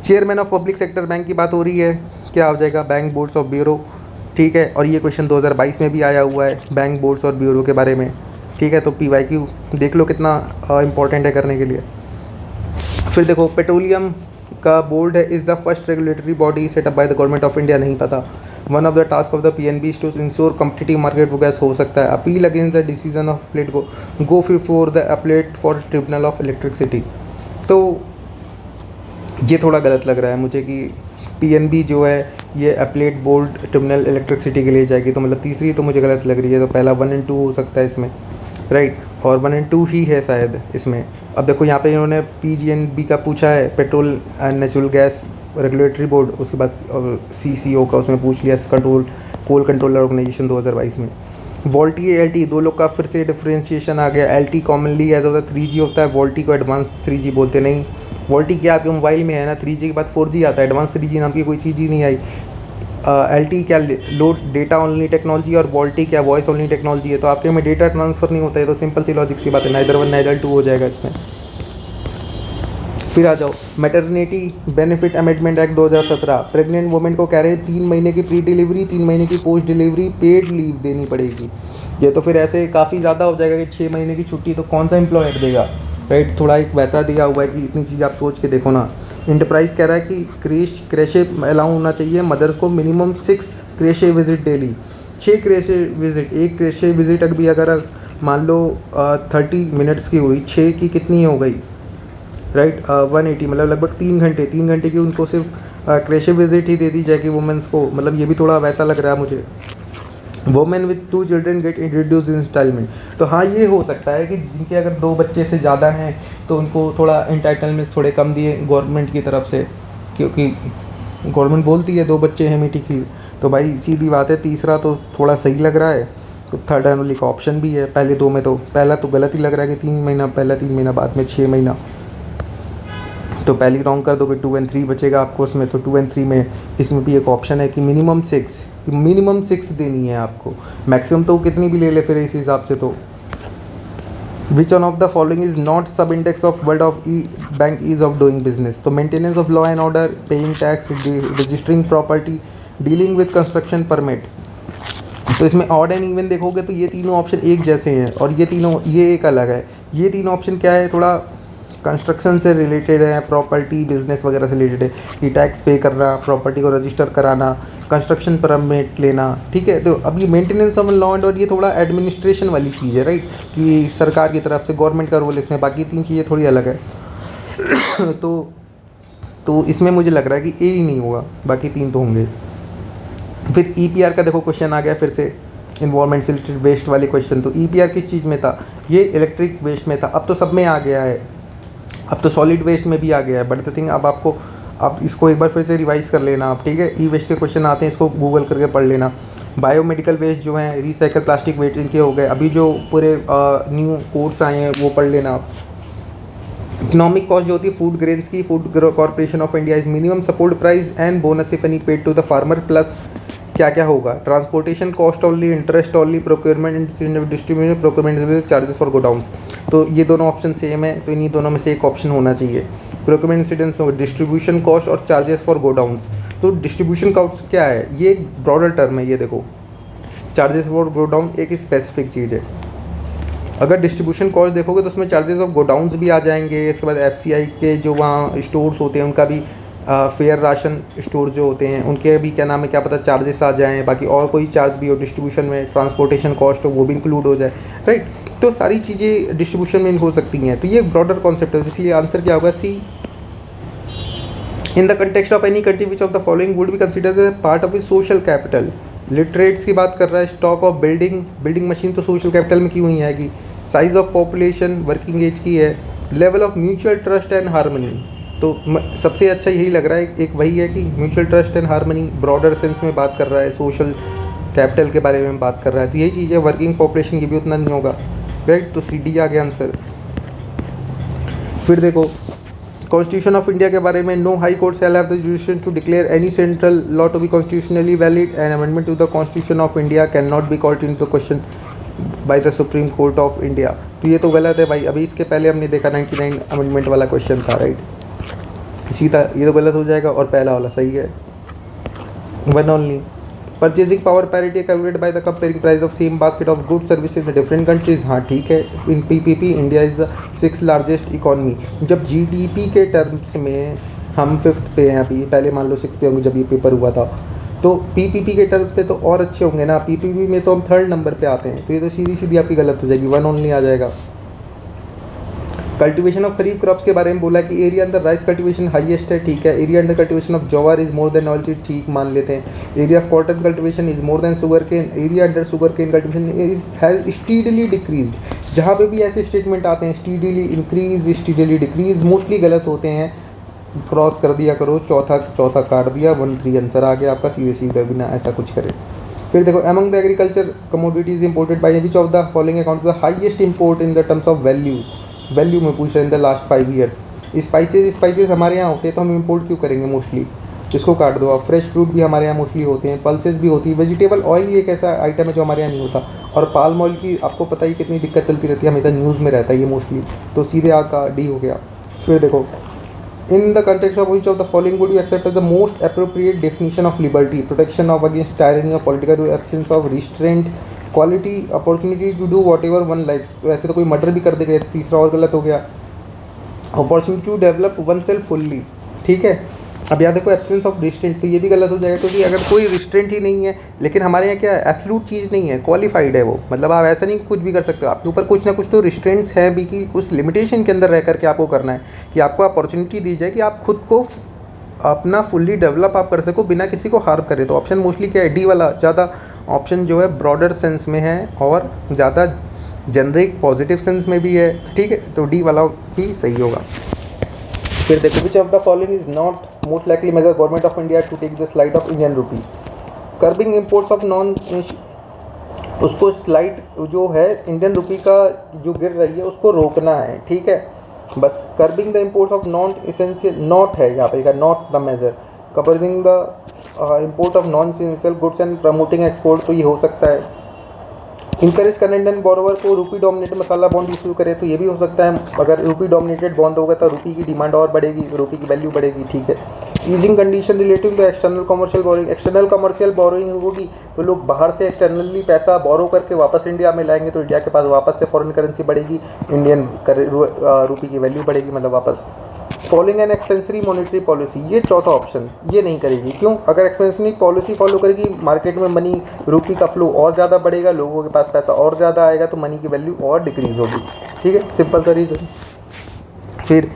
Chairman of public sector bank की बात हो रही है, क्या हो जाएगा, बैंक बोर्ड्स ऑफ ब्यूरो, ठीक है। और ये क्वेश्चन 2022 में भी आया हुआ है बैंक बोर्ड्स और ब्यूरो के बारे में, ठीक है। तो PYQ देख लो कितना इंपॉर्टेंट है करने के लिए। फिर देखो पेट्रोलियम का बोर्ड है, is the first regulatory body set up by the government of India, नहीं पता। One of the task of the PNB is to ensure competitive market for gas, हो सकता है। Appeal against the decision of plate go before the appellate for tribunal of electricity. तो ये थोड़ा गलत लग रहा है मुझे कि PNB जो है ये अपलेट बोर्ड ट्रिब्यूनल इलेक्ट्रिसिटी के लिए जाएगी, तो मतलब तीसरी तो मुझे गलत लग रही है। तो पहला 1 और 2 हो सकता है इसमें, राइट, और 1 और 2 ही है शायद इसमें। अब देखो यहाँ पे इन्होंने PGNB का पूछा है, petrol and natural gas regulatory board, उसके बाद CCO का उसमें पूछ लिया, कोल कंट्रोलर ऑर्गेनाइजेशन 2022 में। वोल्टी LT दो लोग का फिर से डिफ्रेंशिएशन आ गया। LT कॉमनली एज होता है 3G होता है, वोल्टी को एडवांस 3G बोलते नहीं। वोल्टी क्या आपके मोबाइल में है ना, 3G के बाद 4G आता है, एडवांस 3G नाम की कोई चीज़ ही नहीं आई। LT क्या लो डेटा ओनली टेक्नोलॉजी, और वोल्टी क्या वॉइस ओनली टेक्नोलॉजी है। तो आपके में डेटा ट्रांसफ़र नहीं होता है, तो सिंपल सी लॉजिक सी बात है, नाइदर 1 नाइदर 2 हो जाएगा इसमें। फिर आ जाओ maternity benefit amendment act 2017, pregnant women को कह रहे हैं 3 महीने की प्री डिलीवरी, 3 महीने की पोस्ट डिलीवरी पेड लीव देनी पड़ेगी। ये तो फिर ऐसे काफ़ी ज़्यादा हो जाएगा कि 6 महीने की छुट्टी तो कौन सा एम्प्लॉयर देगा, राइट। थोड़ा एक वैसा दिया हुआ है कि इतनी चीज़ आप सोच के देखो ना। इंटरप्राइज़ कह रहा है कि क्रेशे अलाउ होना चाहिए मदर्स को, minimum 6 crochet visit daily, 6 crochet visit. एक क्रेशे विजिट भी अगर मान लो 30 मिनट्स की हुई, 6 की कितनी हो गई, राइट, 180, मतलब लगभग 3 घंटे की उनको सिर्फ क्रेशे विजिट ही दे दी जाएगी वुमेंस को। मतलब ये भी थोड़ा वैसा लग रहा है मुझे। Women with 2 children get introduce instalment, तो हाँ ये हो सकता है कि जिनके अगर 2 बच्चे से ज़्यादा हैं तो उनको थोड़ा इंटाइटलमेंट थोड़े कम दिए गवर्नमेंट की तरफ से, क्योंकि गवर्नमेंट बोलती है 2 बच्चे हैं मीठी खीर, तो भाई सीधी बात है। तीसरा तो थोड़ा सही लग रहा है, तो थर्ड एंड ओनली का ऑप्शन भी है। पहले 2 में तो पहला तो गलत ही लग रहा है कि 3 महीना, पहला 3 महीना बाद में 6 महीना, तो पहली रॉन्ग कर दोगे, 2 और 3 बचेगा आपको उसमें। तो 2 और 3 में इसमें भी एक ऑप्शन है कि मिनिमम 6 देनी है आपको, मैक्सिमम तो कितनी भी ले ले फिर इस हिसाब से। तो which one of the following is not sub index of world of bank ease of doing business, तो maintenance of law and order, paying tax, registering property, dealing with construction permit. तो इसमें ऑड एंड इवन देखोगे तो ये तीनों option एक जैसे हैं, और ये एक अलग है। ये तीनों ऑप्शन क्या है, थोड़ा कंस्ट्रक्शन से रिलेटेड है, प्रॉपर्टी बिजनेस वगैरह से रिलेटेड है कि टैक्स पे करना, प्रॉपर्टी को रजिस्टर कराना, कंस्ट्रक्शन परमिट लेना, ठीक है। तो अब ये maintenance of law and order ये थोड़ा एडमिनिस्ट्रेशन वाली चीज़ है, राइट, कि सरकार की तरफ से गवर्नमेंट का रोल इसमें। बाकी 3 चीज़ें थोड़ी अलग है। तो इसमें मुझे लग रहा है कि ए ही नहीं होगा, बाकी 3 तो होंगे। फिर EPR का देखो क्वेश्चन आ गया फिर से, इन्वायरमेंट से रिलेटेड वेस्ट वाले क्वेश्चन। तो EPR किस चीज़ में था, ये इलेक्ट्रिक वेस्ट में था, अब तो सब में आ गया है, अब तो सॉलिड वेस्ट में भी आ गया है। बट द थिंग अब इसको एक बार फिर से रिवाइज़ कर लेना आप, ठीक है। ई वेस्ट के क्वेश्चन आते हैं, इसको गूगल करके पढ़ लेना। बायोमेडिकल वेस्ट जो हैं, रिसाइकल प्लास्टिक वेस्ट इनके हो गए। अभी जो पूरे न्यू कोर्स आए हैं वो पढ़ लेना आप। इकोनॉमिक कॉस्ट जो होती है फूड ग्रेन्स की, food corporation of India is minimum support price and bonus if any paid to the farmer, plus क्या क्या होगा, transportation cost only, interest only, procurement distribution, procurement charges for godowns. तो ये दोनों ऑप्शन सेम है, तो इन्हीं दोनों में से एक ऑप्शन होना चाहिए। प्रोक्योरमेंट इंसिडेंस, डिस्ट्रीब्यूशन कॉस्ट और चार्जेस फॉर गोडाउंस। तो डिस्ट्रीब्यूशन कॉस्ट क्या है, ये एक ब्रॉडर टर्म है, ये देखो। चार्जेस फॉर गोडाउन एक स्पेसिफिक चीज़ है, अगर डिस्ट्रीब्यूशन कॉस्ट देखोगे तो उसमें चार्जेस ऑफ गोडाउन्स भी आ जाएंगे, इसके बाद एफसीआई के जो वहाँ स्टोर्स होते हैं उनका भी फेयर राशन स्टोर जो होते हैं उनके भी क्या नाम है क्या पता चार्जेस आ जाएँ, बाकी और कोई चार्ज भी हो डिस्ट्रीब्यूशन में, ट्रांसपोर्टेशन कॉस्ट हो वो भी इंक्लूड हो जाए, राइट। तो सारी चीज़ें डिस्ट्रीब्यूशन में हो सकती हैं। तो ये ब्रॉडर कॉन्सेप्ट है, इसलिए आंसर क्या होगा C. In the context of any country which of the following would be considered as part of a social capital. Literates की बात कर रहा है, स्टॉक ऑफ बिल्डिंग मशीन तो सोशल कैपिटल में क्यों नहीं आएगी, size of population working age की है, level of mutual trust and harmony. तो सबसे अच्छा यही लग रहा है, एक वही है कि mutual trust and harmony broader sense में बात कर रहा है, सोशल कैपिटल के बारे में बात कर रहा है, तो यही चीज़ है। वर्किंग पॉपुलेशन की भी उतना नहीं होगा, राइट। तो सी डी आ गया आंसर। फिर देखो कॉन्स्टिट्यूशन ऑफ इंडिया के बारे में, no high court shall have the jurisdiction to declare any central law to be constitutionally valid and amendment to the constitution of India can not be called into question by the supreme court of India. तो ये तो गलत है भाई, अभी इसके पहले हमने देखा 99 अमेंडमेंट वाला क्वेश्चन था, राइट। सीधा ये तो गलत हो जाएगा और पहला वाला सही है। One only purchasing power parity calculated by the comparing price of same basket of good services in different countries, हाँ ठीक है। In PPP India is the 6th largest economy. जब जीडीपी के टर्म्स में हम 5th पे हैं अभी, पहले मान लो 6th पे होंगे जब ये पेपर हुआ था, तो पीपीपी के टर्म्स पे तो और अच्छे होंगे ना, पीपीपी में तो हम 3rd नंबर पे आते हैं, तो ये तो सीधी सीधी आपकी गलत हो जाएगी, वन ओनली आ जाएगा। कल्टीवेशन ऑफ खरीफ क्रॉप्स के बारे में बोला कि area under rice cultivation highest है, ठीक है। Area under cultivation of jowar is more than oil seed, ठीक मान लेते हैं। Area of cotton cultivation is more than sugar cane, area under sugar cane cultivation is has steadily decrease. जहाँ पे भी ऐसे स्टेटमेंट आते हैं steadily increase steadily decrease, mostly गलत होते हैं, क्रॉस कर दिया करो, चौथा काट दिया, 1-3 आंसर आ गया आपका सीधे सीधे बिना ऐसा कुछ करे। फिर देखो among the agriculture commodities imported by which of the following account the highest import in the terms of value में पूछ रहे हैं in the last 5 years. Spices हमारे यहाँ होते हैं तो हम इंपोर्ट क्यों करेंगे मोस्टली, इसको काट दो। अब फ्रेश फ्रूट भी हमारे यहाँ मोस्टली होते हैं, पल्सेस भी होती है, वेजिटेबल ऑयल एक ऐसा आइटम है जो हमारे यहाँ नहीं होता, और पाल्म ऑयल की आपको पता ही कितनी दिक्कत चलती रहती है, हमेशा न्यूज़ में रहता है ये मोस्टली, तो सीधे आपका डी हो गया। फिर देखो in the context of which of the following would you accept as the most appropriate definition of liberty, protection of against tyranny of political absence of restraint, quality opportunity to do whatever one likes. तो ऐसे तो कोई murder भी कर देगा, तीसरा और गलत हो गया। Opportunity to develop oneself fully, ठीक है। अब याद देखो एब्सेंस ऑफ रिस्ट्रेंट, तो ये भी गलत हो जाएगा, क्योंकि अगर कोई रिस्ट्रेंट ही नहीं है, लेकिन हमारे यहाँ क्या है एब्सोल्यूट चीज़ नहीं है, क्वालिफाइड है वो, मतलब आप ऐसा नहीं कुछ भी कर सकते हो, आपके ऊपर कुछ ना कुछ तो रिस्ट्रेंट्स हैं भी कि उस लिमिटेशन के अंदर रह करके आपको करना है, कि आपको अपॉर्चुनिटी दी जाए कि आप खुद को अपना फुल्ली डेवलप आप कर सको बिना किसी को हार्म करे। तो ऑप्शन मोस्टली क्या है, डी वाला ज़्यादा ऑप्शन जो है ब्रॉडर सेंस में है और ज़्यादा जेनरिक पॉजिटिव सेंस में भी है, ठीक है, तो डी वाला भी सही होगा। फिर देखो which of the following is not most likely major government of India to take the slide of Indian rupee. Curbing imports of non, उसको स्लाइड जो है इंडियन रुपी का जो गिर रही है उसको रोकना है, ठीक है, बस। Curbing the imports of non essential, not है यहाँ पे, not the major. Curbing the import of non essential goods and promoting export, तो ये हो सकता है। इंकरेज करना इंडियन बोरोवर को रूपी डोमिनेटेड मसाला बॉन्ड इशू करे, तो ये भी हो सकता है, अगर रूपी डोमिनेटेड बॉन्ड होगा तो रूपी की डिमांड और बढ़ेगी, रूपी की वैल्यू बढ़ेगी, ठीक है। Easing condition relative to external commercial borrowing, external commercial borrowing होगी तो लोग बाहर से एक्सटर्नली पैसा बोरो करके वापस इंडिया में लाएंगे, तो इंडिया के पास वापस से फॉरेन करेंसी बढ़ेगी, इंडियन रूपी की वैल्यू बढ़ेगी, मतलब वापस। Following an expensive monetary policy, ये चौथा ऑप्शन, ये नहीं करेगी, क्यों? अगर एक्सपेंसिव पॉलिसी फॉलो करेगी मार्केट में मनी रूपी का फ्लो और ज़्यादा बढ़ेगा, लोगों के पास पैसा और ज़्यादा आएगा, तो मनी की वैल्यू और डिक्रीज होगी, ठीक है, सिंपल सा रीज़न। फिर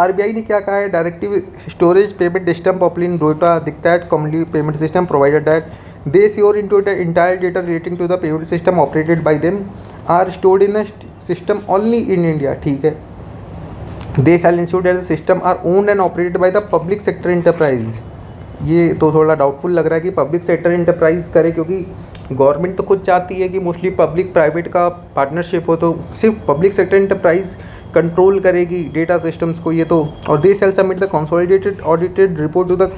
आरबीआई ने क्या कहा है, directive storage payment system popular data dictate commonly payment system provided that they sure into the entire data relating to the payment system operated by them are stored in a system only in India, ठीक है। They shall ensure that the system are owned and operated by the public sector enterprise. ये तो थोड़ा doubtful लग रहा है कि public sector enterprise करे, क्योंकि गवर्नमेंट तो खुद चाहती है कि मोस्टली पब्लिक प्राइवेट का पार्टनरशिप हो, तो सिर्फ पब्लिक सेक्टर इंटरप्राइज कंट्रोल करेगी डेटा सिस्टम्स को, ये तो। और they shall submit the consolidated audited report to the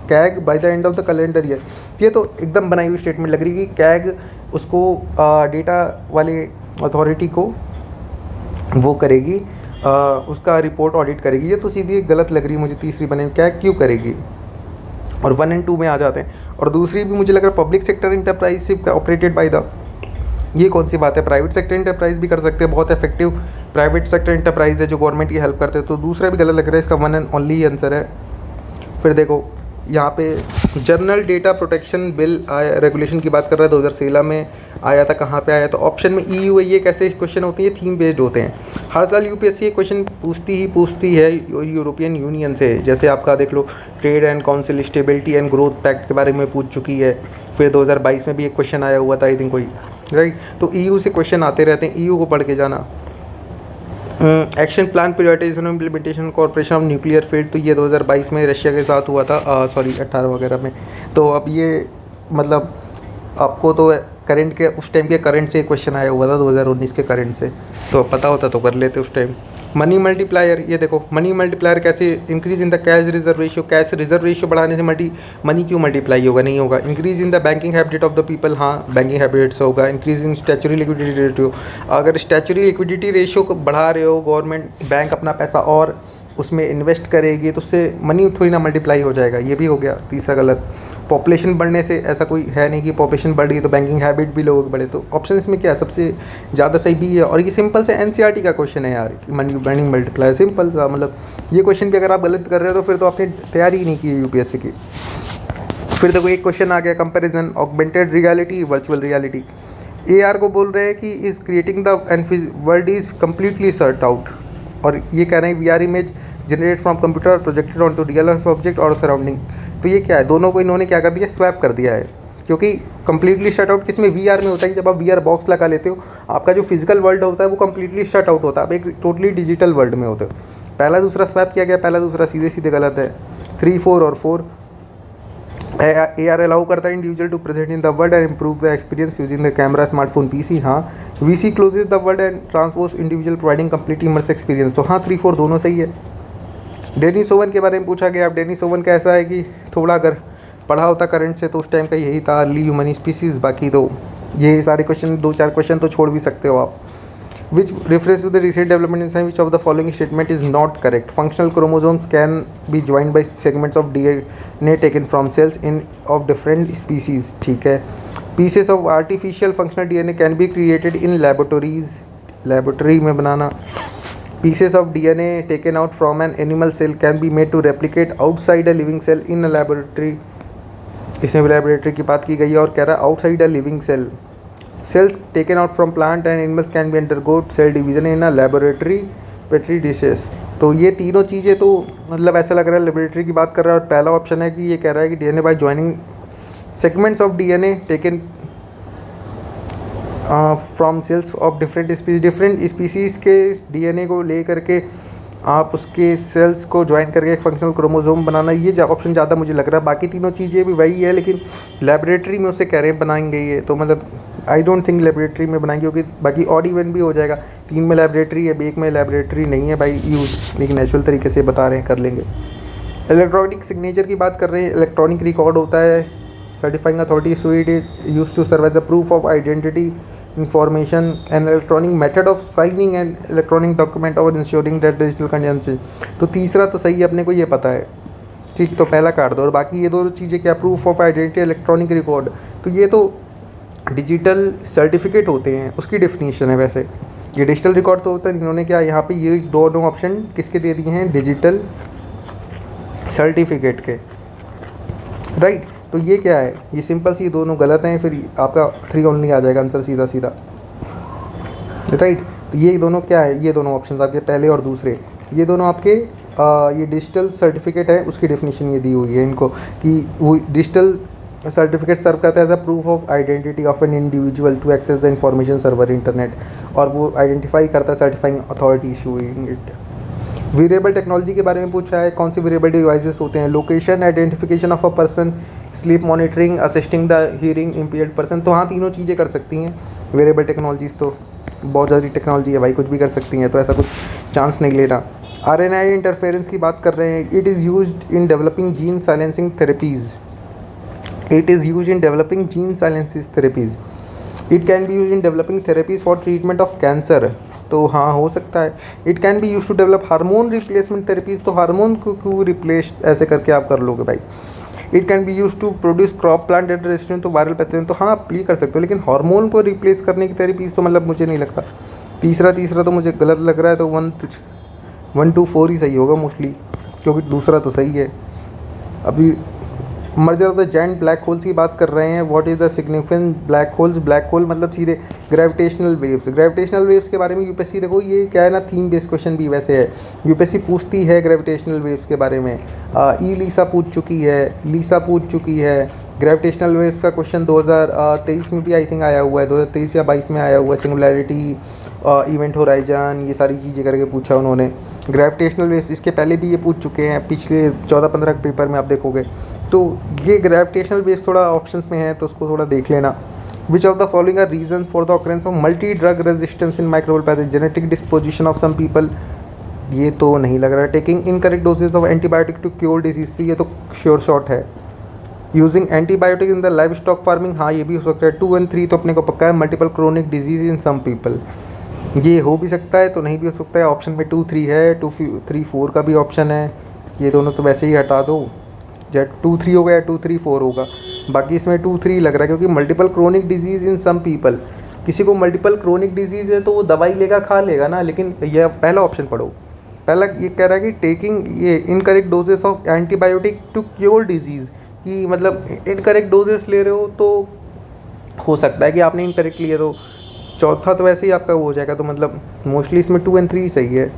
CAG by the end of the calendar year. ये तो एकदम बनाई हुई स्टेटमेंट लग रही है कि कैग उसको डेटा वाले अथॉरिटी को वो करेगी, उसका रिपोर्ट ऑडिट करेगी, ये तो सीधी गलत लग रही है मुझे, तीसरी बने कैग क्यों करेगी, और 1 और 2 में आ जाते हैं। और दूसरी भी मुझे लग रहा है पब्लिक सेक्टर इंटरप्राइज सिर्फ ऑपरेटेड बाय द ये कौन सी बात है, प्राइवेट सेक्टर एंटरप्राइज भी कर सकते हैं, बहुत इफेक्टिव प्राइवेट सेक्टर एंटरप्राइज है जो गवर्नमेंट की हेल्प करते हैं। तो दूसरा भी गलत लग रहा है, इसका वन एंड ओनली आंसर है। फिर देखो यहाँ पे जनरल डेटा प्रोटेक्शन बिल आया, रेगुलेशन की बात कर रहा है, 2016 में आया था। कहाँ पे आया? तो ऑप्शन में EU है। ये कैसे क्वेश्चन होते हैं? ये थीम बेस्ड होते हैं। हर साल UPSC ये क्वेश्चन पूछती है यूरोपियन यूनियन से। जैसे आपका देख लो, trade and council stability and growth pact के बारे में पूछ चुकी है। फिर 2022 में भी एक क्वेश्चन आया हुआ था आई थिंक कोई, राइट। तो EU से क्वेश्चन आते रहते हैं, EU को पढ़ के जाना। Action plan prioritisation implementation corporation of nuclear field, तो ये 2022 में रशिया के साथ हुआ था, 18 वगैरह में। तो अब ये मतलब आपको तो करंट के उस टाइम के करंट से क्वेश्चन आया हुआ था, 2019 के करंट से, तो पता होता तो कर लेते उस टाइम। मनी मल्टीप्लायर, ये देखो मनी मल्टीप्लायर कैसे, increase in the cash reserve ratio, cash reserve ratio बढ़ाने से मनी क्यों मल्टीप्लाई होगा? नहीं होगा। Increase in the banking habit of the people, हाँ बैंकिंग हैबिट से होगा। Increase in statutory liquidity ratio, अगर स्टैचुरी लिक्विडिटी रेशियो को बढ़ा रहे हो, गवर्नमेंट बैंक अपना पैसा और उसमें इन्वेस्ट करेगी तो उससे मनी थोड़ी ना मल्टीप्लाई हो जाएगा, ये भी हो गया तीसरा गलत। पॉपुलेशन बढ़ने से ऐसा कोई है नहीं कि पॉपुलेशन बढ़ रही तो बैंकिंग हैबिट भी लोगों के बढ़े, तो ऑप्शन इसमें क्या है सबसे ज़्यादा सही भी है। और ये सिंपल से NCERT का क्वेश्चन है यार, कि मनी मल्टीप्लाई, सिंपल सा, मतलब ये क्वेश्चन भी अगर आप गलत कर रहे हो तो फिर तो आपने तैयारी ही नहीं की UPSC की। फिर देखो एक क्वेश्चन आ गया, comparison augmented reality virtual reality. AR को बोल रहे हैं कि is creating the world is completely sort out, और ये कह रहे हैं VR image generate from computer projected on to real object और सराउंडिंग। तो ये क्या है, दोनों को इन्होंने क्या कर दिया, स्वैप कर दिया है। क्योंकि कंप्लीटली शट आउट किसमें, VR में होता है। जब आप VR बॉक्स लगा लेते हो, आपका जो फिजिकल वर्ल्ड होता है वो कंप्लीटली शट आउट होता है, आप एक टोटली डिजिटल वर्ल्ड में होते हो। पहला दूसरा स्वैप किया गया, पहला दूसरा सीधे सीधे गलत है। 3, 4 और 4 AR अलाउ करता है individual to present in the world and improve the experience using the camera smartphone PC, हाँ। VC closes the world and transpose individual providing complete immerse experience, तो हाँ 3, 4 दोनों सही है। डेनिस ओवन के बारे में पूछा गया। अब डेनिस ओवन का ऐसा है कि थोड़ा अगर पढ़ा होता करंट से तो उस टाइम का यही था, अर्ली ह्यूमन स्पीसीज। बाकी तो ये सारे क्वेश्चन 2-4 क्वेश्चन तो छोड़ भी सकते हो आप। Which reference to the recent development in science, which of the following statement is not correct? Functional chromosomes can be joined by segments of DNA taken from cells in of different species, ठीक है। Pieces of artificial functional DNA can be created in laboratories, laboratory में बनाना। Pieces of DNA taken out from an animal cell can be made to replicate outside a living cell in a laboratory, इसमें भी laboratory की बात की गई है। और कह रहा है outside a living cell, cells taken out from plant and animals can be undergo cell division in a laboratory petri dishes. तो ये तीनों चीज़ें तो मतलब ऐसा लग रहा है लेबोरेटरी की बात कर रहा है। और पहला ऑप्शन है कि ये कह रहा है कि DNA by joining segments of DNA taken from cells of different species के DNA को ले करके आप उसके सेल्स को ज्वाइन करके एक फंक्शनल क्रोमोसोम बनाना, ये ऑप्शन ज़्यादा मुझे लग रहा है। बाकी तीनों चीज़ें भी वही है, लेकिन लेबोरेटरी में उससे कह रहे हैं बनाएंगे ये, तो मतलब आई डोंट थिंक लेबोरेटरी में बनाएंगे, क्योंकि बाकी ऑड इवन भी हो जाएगा। 3 में लेबोरेटरी है, 1 में लेबोरेटरी नहीं है भाई यूज़, लेकिन नेचुरल तरीके से बता रहे हैं, कर लेंगे। इलेक्ट्रॉनिक सिग्नेचर की बात कर रहे हैं। इलेक्ट्रॉनिक रिकॉर्ड होता है, certifying authority so it use to serve as a proof of identity information and electronic method of signing and electronic document or ensuring that digital content। तो तीसरा तो सही है, अपने को ये पता है, ठीक। तो पहला काट दो। और बाकी ये दो चीज़ें क्या, proof of identity, electronic record, तो ये तो डिजिटल सर्टिफिकेट होते हैं, उसकी डेफिनेशन है। वैसे ये डिजिटल रिकॉर्ड तो होता है, इन्होंने क्या यहाँ पे ये दोनों ऑप्शन किसके दे दिए हैं, डिजिटल सर्टिफिकेट के, राइट। तो ये क्या है, ये सिंपल सी दोनों गलत हैं, फिर आपका 3 ओनली आ जाएगा आंसर सीधा सीधा, राइट। तो ये दोनों क्या है, ये दोनों ऑप्शंस आपके पहले और दूसरे, ये दोनों आपके ये डिजिटल सर्टिफिकेट है, उसकी डेफिनेशन ये दी हुई है इनको कि वो डिजिटल सर्टिफिकेट सर्व करता है as a proof of identity of an individual to access the information server internet, और वो आइडेंटिफाई करता है certifying authority issuing it. Wearable technology के बारे में पूछा है, कौन सी वेरिएबल डिवाइसेस होते हैं, location, identification of a person, sleep monitoring, assisting the hearing impaired person. तो हाँ तीनों चीज़ें कर सकती हैं वेरिएबल टेक्नोलॉजीज़, तो बहुत ज़्यादा टेक्नोलॉजी है भाई, कुछ भी कर सकती हैं, तो ऐसा कुछ चांस नहीं लेना। RNA इंटरफेरेंस की बात कर रहे हैं। It is used in developing gene silencing therapies, it is used in developing gene silencing therapies. It can be use in developing therapies for treatment of cancer, तो हाँ हो सकता है। It can be use to develop hormone replacement therapies, तो hormone को क्यों replace ऐसे करके आप कर लोगे भाई। It can be use to produce crop plant at resistant to viral pathogen, तो हाँ आप ये कर सकते हो, लेकिन हार्मोन को रिप्लेस करने की थेरेपीज तो मतलब मुझे नहीं लगता। तीसरा तो मुझे गलत लग रहा है, तो 1 to 4 ही सही होगा मोस्टली, क्योंकि दूसरा तो सही है। अभी merger of the giant black holes की बात कर रहे हैं। What is the significance black holes? Black hole मतलब सीधे ग्रेविटेशनल वेव्स। ग्रेविटेशनल वेव्स के बारे में यूपीएससी देखो ये क्या है ना, थीम बेस्ड क्वेश्चन भी वैसे है, यूपीएससी पूछती है ग्रेविटेशनल वेव्स के बारे में। लीसा पूछ चुकी है, ग्रेविटेशनल वेव्स का क्वेश्चन 2023 में भी आई थिंक आया हुआ है, 2023 या 22 में आया हुआ है। सिंगुलैरिटी, इवेंट होराइजन, ये सारी चीज़ें करके पूछा उन्होंने। ग्रेविटेशनल वेव्स इसके पहले भी ये पूछ चुके हैं, पिछले 14-15 पेपर में आप देखोगे। तो ये ग्रेविटेशनल वेव्स थोड़ा ऑप्शंस में है, तो उसको थोड़ा देख लेना। Which of the following are reason for the occurrence of multi drug resistance in microbial pathogen? Genetic disposition of some people, ये तो नहीं लग रहा है। Taking incorrect doses of antibiotic to cure disease, तो ये तो श्योर शॉट है। Using antibiotic in the livestock farming, हाँ ये भी हो सकता है। 2 and 3 तो अपने को पक्का है। Multiple chronic disease in some people, ये हो भी सकता है तो नहीं भी हो सकता है। ऑप्शन में 2, 3 है, 2, 3, 4 का भी ऑप्शन है। ये दोनों तो वैसे ही हटा दो, या 2, 3 होगा या 2, 3, 4 होगा। बाकी इसमें 2, 3 लग रहा है, क्योंकि multiple chronic disease in some people, किसी को मल्टीपल क्रोनिक डिजीज़ है तो वो दवाई लेगा, खा लेगा ना। लेकिन यह पहला ऑप्शन पढ़ो, पहला ये कह रहा है कि टेकिंग ये incorrect doses of antibiotic to cure disease, कि मतलब इनकरेक्ट डोजेस ले रहे हो तो हो सकता है कि आपने इनकरेक्ट लिया, तो चौथा तो वैसे ही आपका वो हो जाएगा। तो मतलब मोस्टली इसमें 2 and 3 सही है।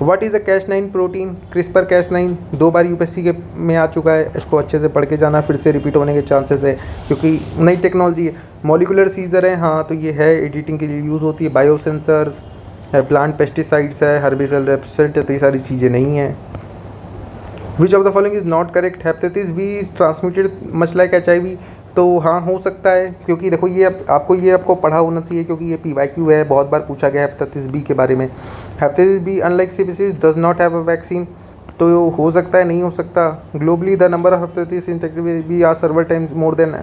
What is the Cas9 protein? CRISPR Cas9 2 बार यूपीएससी के में आ चुका है, इसको अच्छे से पढ़ के जाना, फिर से रिपीट होने के चांसेस है, क्योंकि नई टेक्नोलॉजी है। मॉलिकुलर सीजर है, हाँ तो ये है, एडिटिंग के लिए यूज़ होती है। बायोसेंसर्स है, प्लांट पेस्टिसाइड्स है, हर्बिसाइड रेपेसेंट है, तो ये सारी चीज़ें नहीं हैं। Which of the following is not correct? Hepatitis B is transmitted much like HIV, तो हाँ हो सकता है, क्योंकि देखो ये आपको पढ़ा होना चाहिए, क्योंकि ये PYQ है, बहुत बार पूछा गया है हेपेटाइटिस बी के बारे में। Hepatitis B unlike CBC does not have a vaccine, तो हो सकता है, नहीं हो सकता। Globally the number of hepatitis infected B are several times more than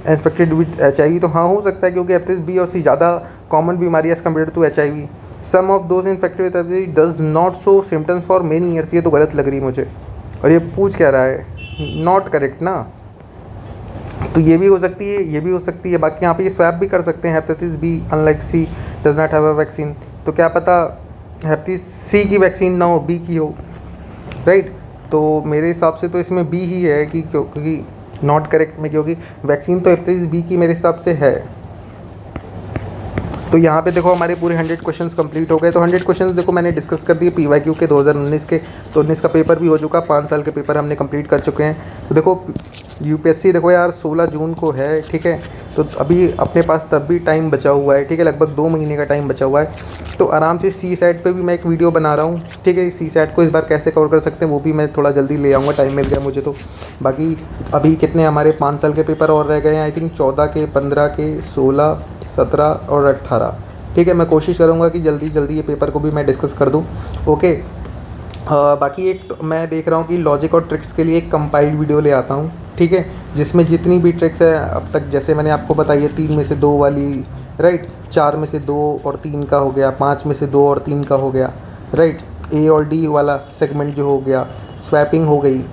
infected with HIV, तो हाँ हो सकता है, क्योंकि हेपेटाइटिस बी और C ज़्यादा कॉमन बीमारी as compare to HIV। Some of those infected with hepatitis does not show symptoms for many years, ये तो गलत लग रही है मुझे। और ये पूछ क्या रहा है? नॉट करेक्ट ना, तो ये भी हो सकती है, ये भी हो सकती है। बाकी यहाँ पे ये स्वैप भी कर सकते हैं। Hepatitis B unlike C does not have a vaccine, तो क्या पता हेपेटाइटिस C की वैक्सीन ना हो, B की हो, राइट। तो मेरे हिसाब से तो इसमें B ही है, कि क्योंकि नॉट करेक्ट में, क्योंकि वैक्सीन तो हेपेटाइटिस B की मेरे हिसाब से है। तो यहाँ पे देखो हमारे पूरे 100 क्वेश्चंस कंप्लीट हो गए। तो 100 क्वेश्चंस देखो मैंने डिस्कस कर दिए PYQ के 2019 के, तो 19 का पेपर भी हो चुका, 5 साल के पेपर हमने कंप्लीट कर चुके हैं। तो देखो यूपीएससी देखो यार 16 जून को है, ठीक है, तो अभी अपने पास तब भी टाइम बचा हुआ है, ठीक है, लगभग 2 महीने का टाइम बचा हुआ है। तो आराम से CSAT पे भी मैं एक वीडियो बना रहा हूँ, ठीक है। CSAT को इस बार कैसे कवर कर सकते हैं वो भी मैं थोड़ा जल्दी ले आऊँगा, टाइम मिल गया मुझे तो। बाकी अभी कितने हमारे 5 साल के पेपर और रह गए हैं, आई थिंक 14 के, 15 के, 16, 17 और 18, ठीक है। मैं कोशिश करूँगा कि जल्दी जल्दी ये पेपर को भी मैं डिस्कस कर दूँ, ओके। बाकी एक मैं देख रहा हूँ कि लॉजिक और ट्रिक्स के लिए एक कंपाइल्ड वीडियो ले आता हूँ, ठीक है, जिसमें जितनी भी ट्रिक्स है अब तक, जैसे मैंने आपको बताई है 3 में से 2 वाली, राइट, 4 में से 2 और 3 का हो गया, 5 में से 2 और 3 का हो गया, राइट, A और D वाला सेगमेंट जो हो गया, स्वैपिंग हो गई,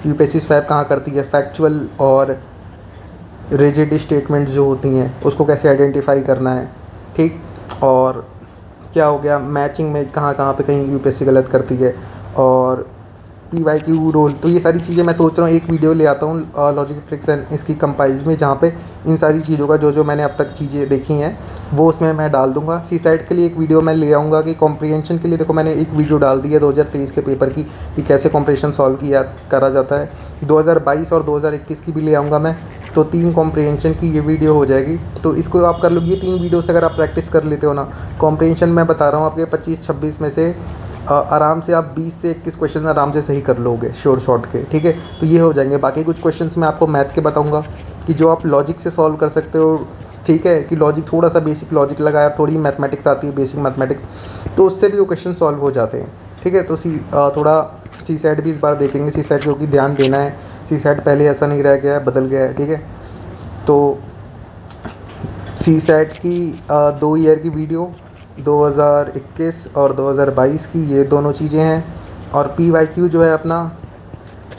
यूपीएससी स्वैप कहाँ करती है, फैक्चुअल और रिजिड स्टेटमेंट जो होती हैं उसको कैसे आइडेंटिफाई करना है, ठीक। और क्या हो गया, मैचिंग में कहाँ कहाँ पे कहीं यूपीएससी गलत करती है, और PYQ रोल। तो ये सारी चीज़ें मैं सोच रहा हूँ एक वीडियो ले आता हूँ लॉजिक ट्रिक्स एंड इसकी कंपाइल में, जहाँ पे इन सारी चीज़ों का जो मैंने अब तक चीज़ें देखी हैं वो उसमें मैं डाल दूँगा। CSAT के लिए एक वीडियो मैं ले आऊँगा कि कॉम्प्रिहेंशन के लिए देखो मैंने एक वीडियो डाल दी है 2023 के पेपर की, कि कैसे कॉम्प्रिहेंशन सॉल्व किया करा जाता है। 2022 और 2021 की भी ले आऊँगा मैं, तो 3 कॉम्प्रिहेंशन की ये वीडियो हो जाएगी। तो इसको आप कर लो, ये 3 वीडियो से अगर आप प्रैक्टिस कर लेते हो ना, कॉम्प्रिहेंशन मैं बता रहा हूँ आपके 25-26 में से आराम से आप 20 से 21 क्वेश्चन आराम से सही कर लोगे, श्योर शॉट के, ठीक है। तो ये हो जाएंगे। बाकी कुछ क्वेश्चंस मैं आपको मैथ के बताऊंगा कि जो आप लॉजिक से सॉल्व कर सकते हो, ठीक है, कि लॉजिक थोड़ा सा बेसिक लॉजिक लगाया, थोड़ी मैथमेटिक्स आती है, बेसिक मैथमेटिक्स, तो उससे भी वो क्वेश्चन सॉल्व हो जाते हैं, ठीक है। तो थोड़ा CSAT भी इस बार देखेंगे, CSAT जो कि ध्यान देना है, CSAT पहले ऐसा नहीं रह गया है, बदल गया है, ठीक है। तो CSAT की 2 ईयर की वीडियो 2021 और 2022 की, ये दोनों चीज़ें हैं। और PYQ जो है अपना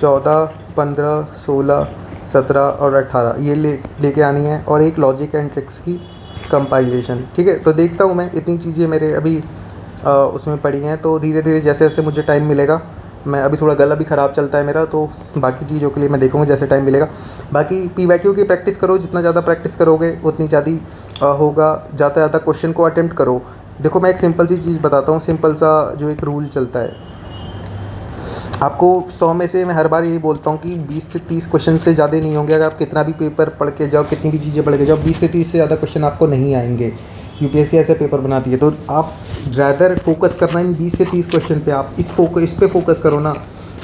14, 15, 16, 17 और 18 ये लेके आनी है, और एक लॉजिक एंड ट्रिक्स की कंपाइलेशन। ठीक है, तो देखता हूँ मैं, इतनी चीज़ें मेरे अभी उसमें पड़ी हैं, तो धीरे धीरे जैसे जैसे मुझे टाइम मिलेगा, मैं अभी थोड़ा गला भी ख़राब चलता है मेरा, तो बाकी चीज़ों के लिए मैं देखूँगा जैसे टाइम मिलेगा। बाकी PYQ की प्रैक्टिस करो, जितना ज़्यादा प्रैक्टिस करोगे उतनी ज़्यादा होगा, ज़्यादा ज़्यादा क्वेश्चन को अटेम्प्ट करो। देखो मैं एक सिंपल सी चीज़ बताता हूँ, सिंपल सा जो एक रूल चलता है, आपको 100 में से मैं हर बार यही बोलता हूँ कि 20 से 30 क्वेश्चन से ज़्यादा नहीं होंगे। अगर आप कितना भी पेपर पढ़ के जाओ, कितनी भी चीज़ें पढ़ के जाओ, 20 से 30 से ज़्यादा क्वेश्चन आपको नहीं आएंगे। UPSC ऐसे पेपर बनाती है, तो आप ज़्यादा फोकस करना इन 20 से 30 क्वेश्चन पे। आप इस पे फोकस करो ना,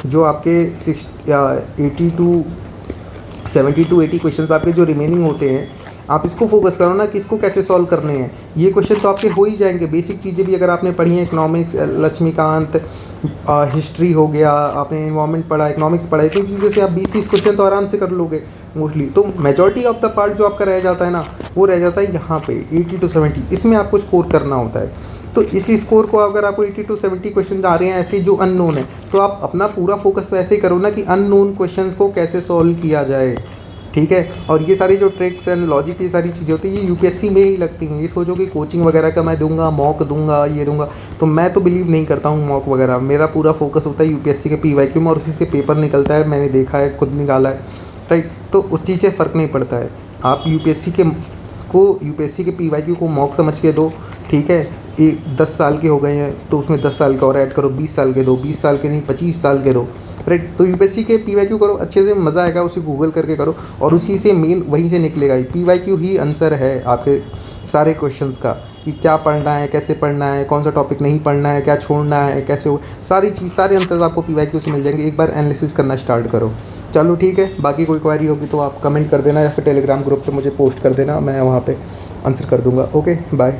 जो आपके 80 टू 70 टू 80 क्वेश्चन आपके जो रिमेनिंग होते हैं, आप इसको फोकस करो ना कि इसको कैसे सॉल्व करने हैं। ये क्वेश्चन तो आपके हो ही जाएंगे। बेसिक चीज़ें भी अगर आपने पढ़ी हैं, इकोनॉमिक्स, लक्ष्मीकांत, हिस्ट्री हो गया, आपने इन्वायरमेंट पढ़ा, इकोनॉमिक्स पढ़ा, इतनी चीज़ों से आप 20-30 क्वेश्चन तो आराम से कर लोगे मोस्टली। तो मेजॉरिटी ऑफ द पार्ट जो आपका रह जाता है ना, वो रह जाता है यहाँ पे 80 टू 70, इसमें आपको स्कोर करना होता है। तो इसी स्कोर को अगर आपको 80 टू 70 क्वेश्चन आ रहे हैं ऐसे जो अननोन है, तो आप अपना पूरा फोकस तो ऐसे ही करो ना कि अननोन क्वेश्चंस को कैसे सॉल्व किया जाए। ठीक है, और ये सारी जो ट्रिक्स एंड लॉजिक, ये सारी चीज़ें होती हैं, ये UPSC में ही लगती हैं। ये सोचो कि कोचिंग वगैरह का मैं दूंगा, मॉक दूंगा, ये दूंगा, तो मैं तो बिलीव नहीं करता हूँ मॉक वगैरह। मेरा पूरा फोकस होता है UPSC के PYQ में, और उसी से पेपर निकलता है। मैंने देखा है, खुद निकाला है, राइट। तो उस चीज़ से फ़र्क नहीं पड़ता है। आप UPSC के PYQ को मॉक समझ के दो, ठीक है। 10 साल के हो गए हैं तो उसमें 10 साल का और ऐड करो, 20 साल के दो, 20 साल के नहीं 25 साल के दो, राइट। तो UPSC के PYQ करो, अच्छे से मज़ा आएगा, उसे गूगल करके करो, और उसी से मेन वहीं से निकलेगा। PYQ ही आंसर है आपके सारे क्वेश्चंस का, कि क्या पढ़ना है, कैसे पढ़ना है, कौन सा टॉपिक नहीं पढ़ना है, क्या छोड़ना है, कैसे हो, सारे आंसर्स आपको PYQ से मिल जाएंगे। एक बार एनालिसिस करना स्टार्ट करो। चलो ठीक है, बाकी कोई क्वेरी होगी तो आप कमेंट कर देना, या फिर टेलीग्राम ग्रुप पे मुझे पोस्ट कर देना, मैं वहाँ पे आंसर कर दूँगा। Okay, bye.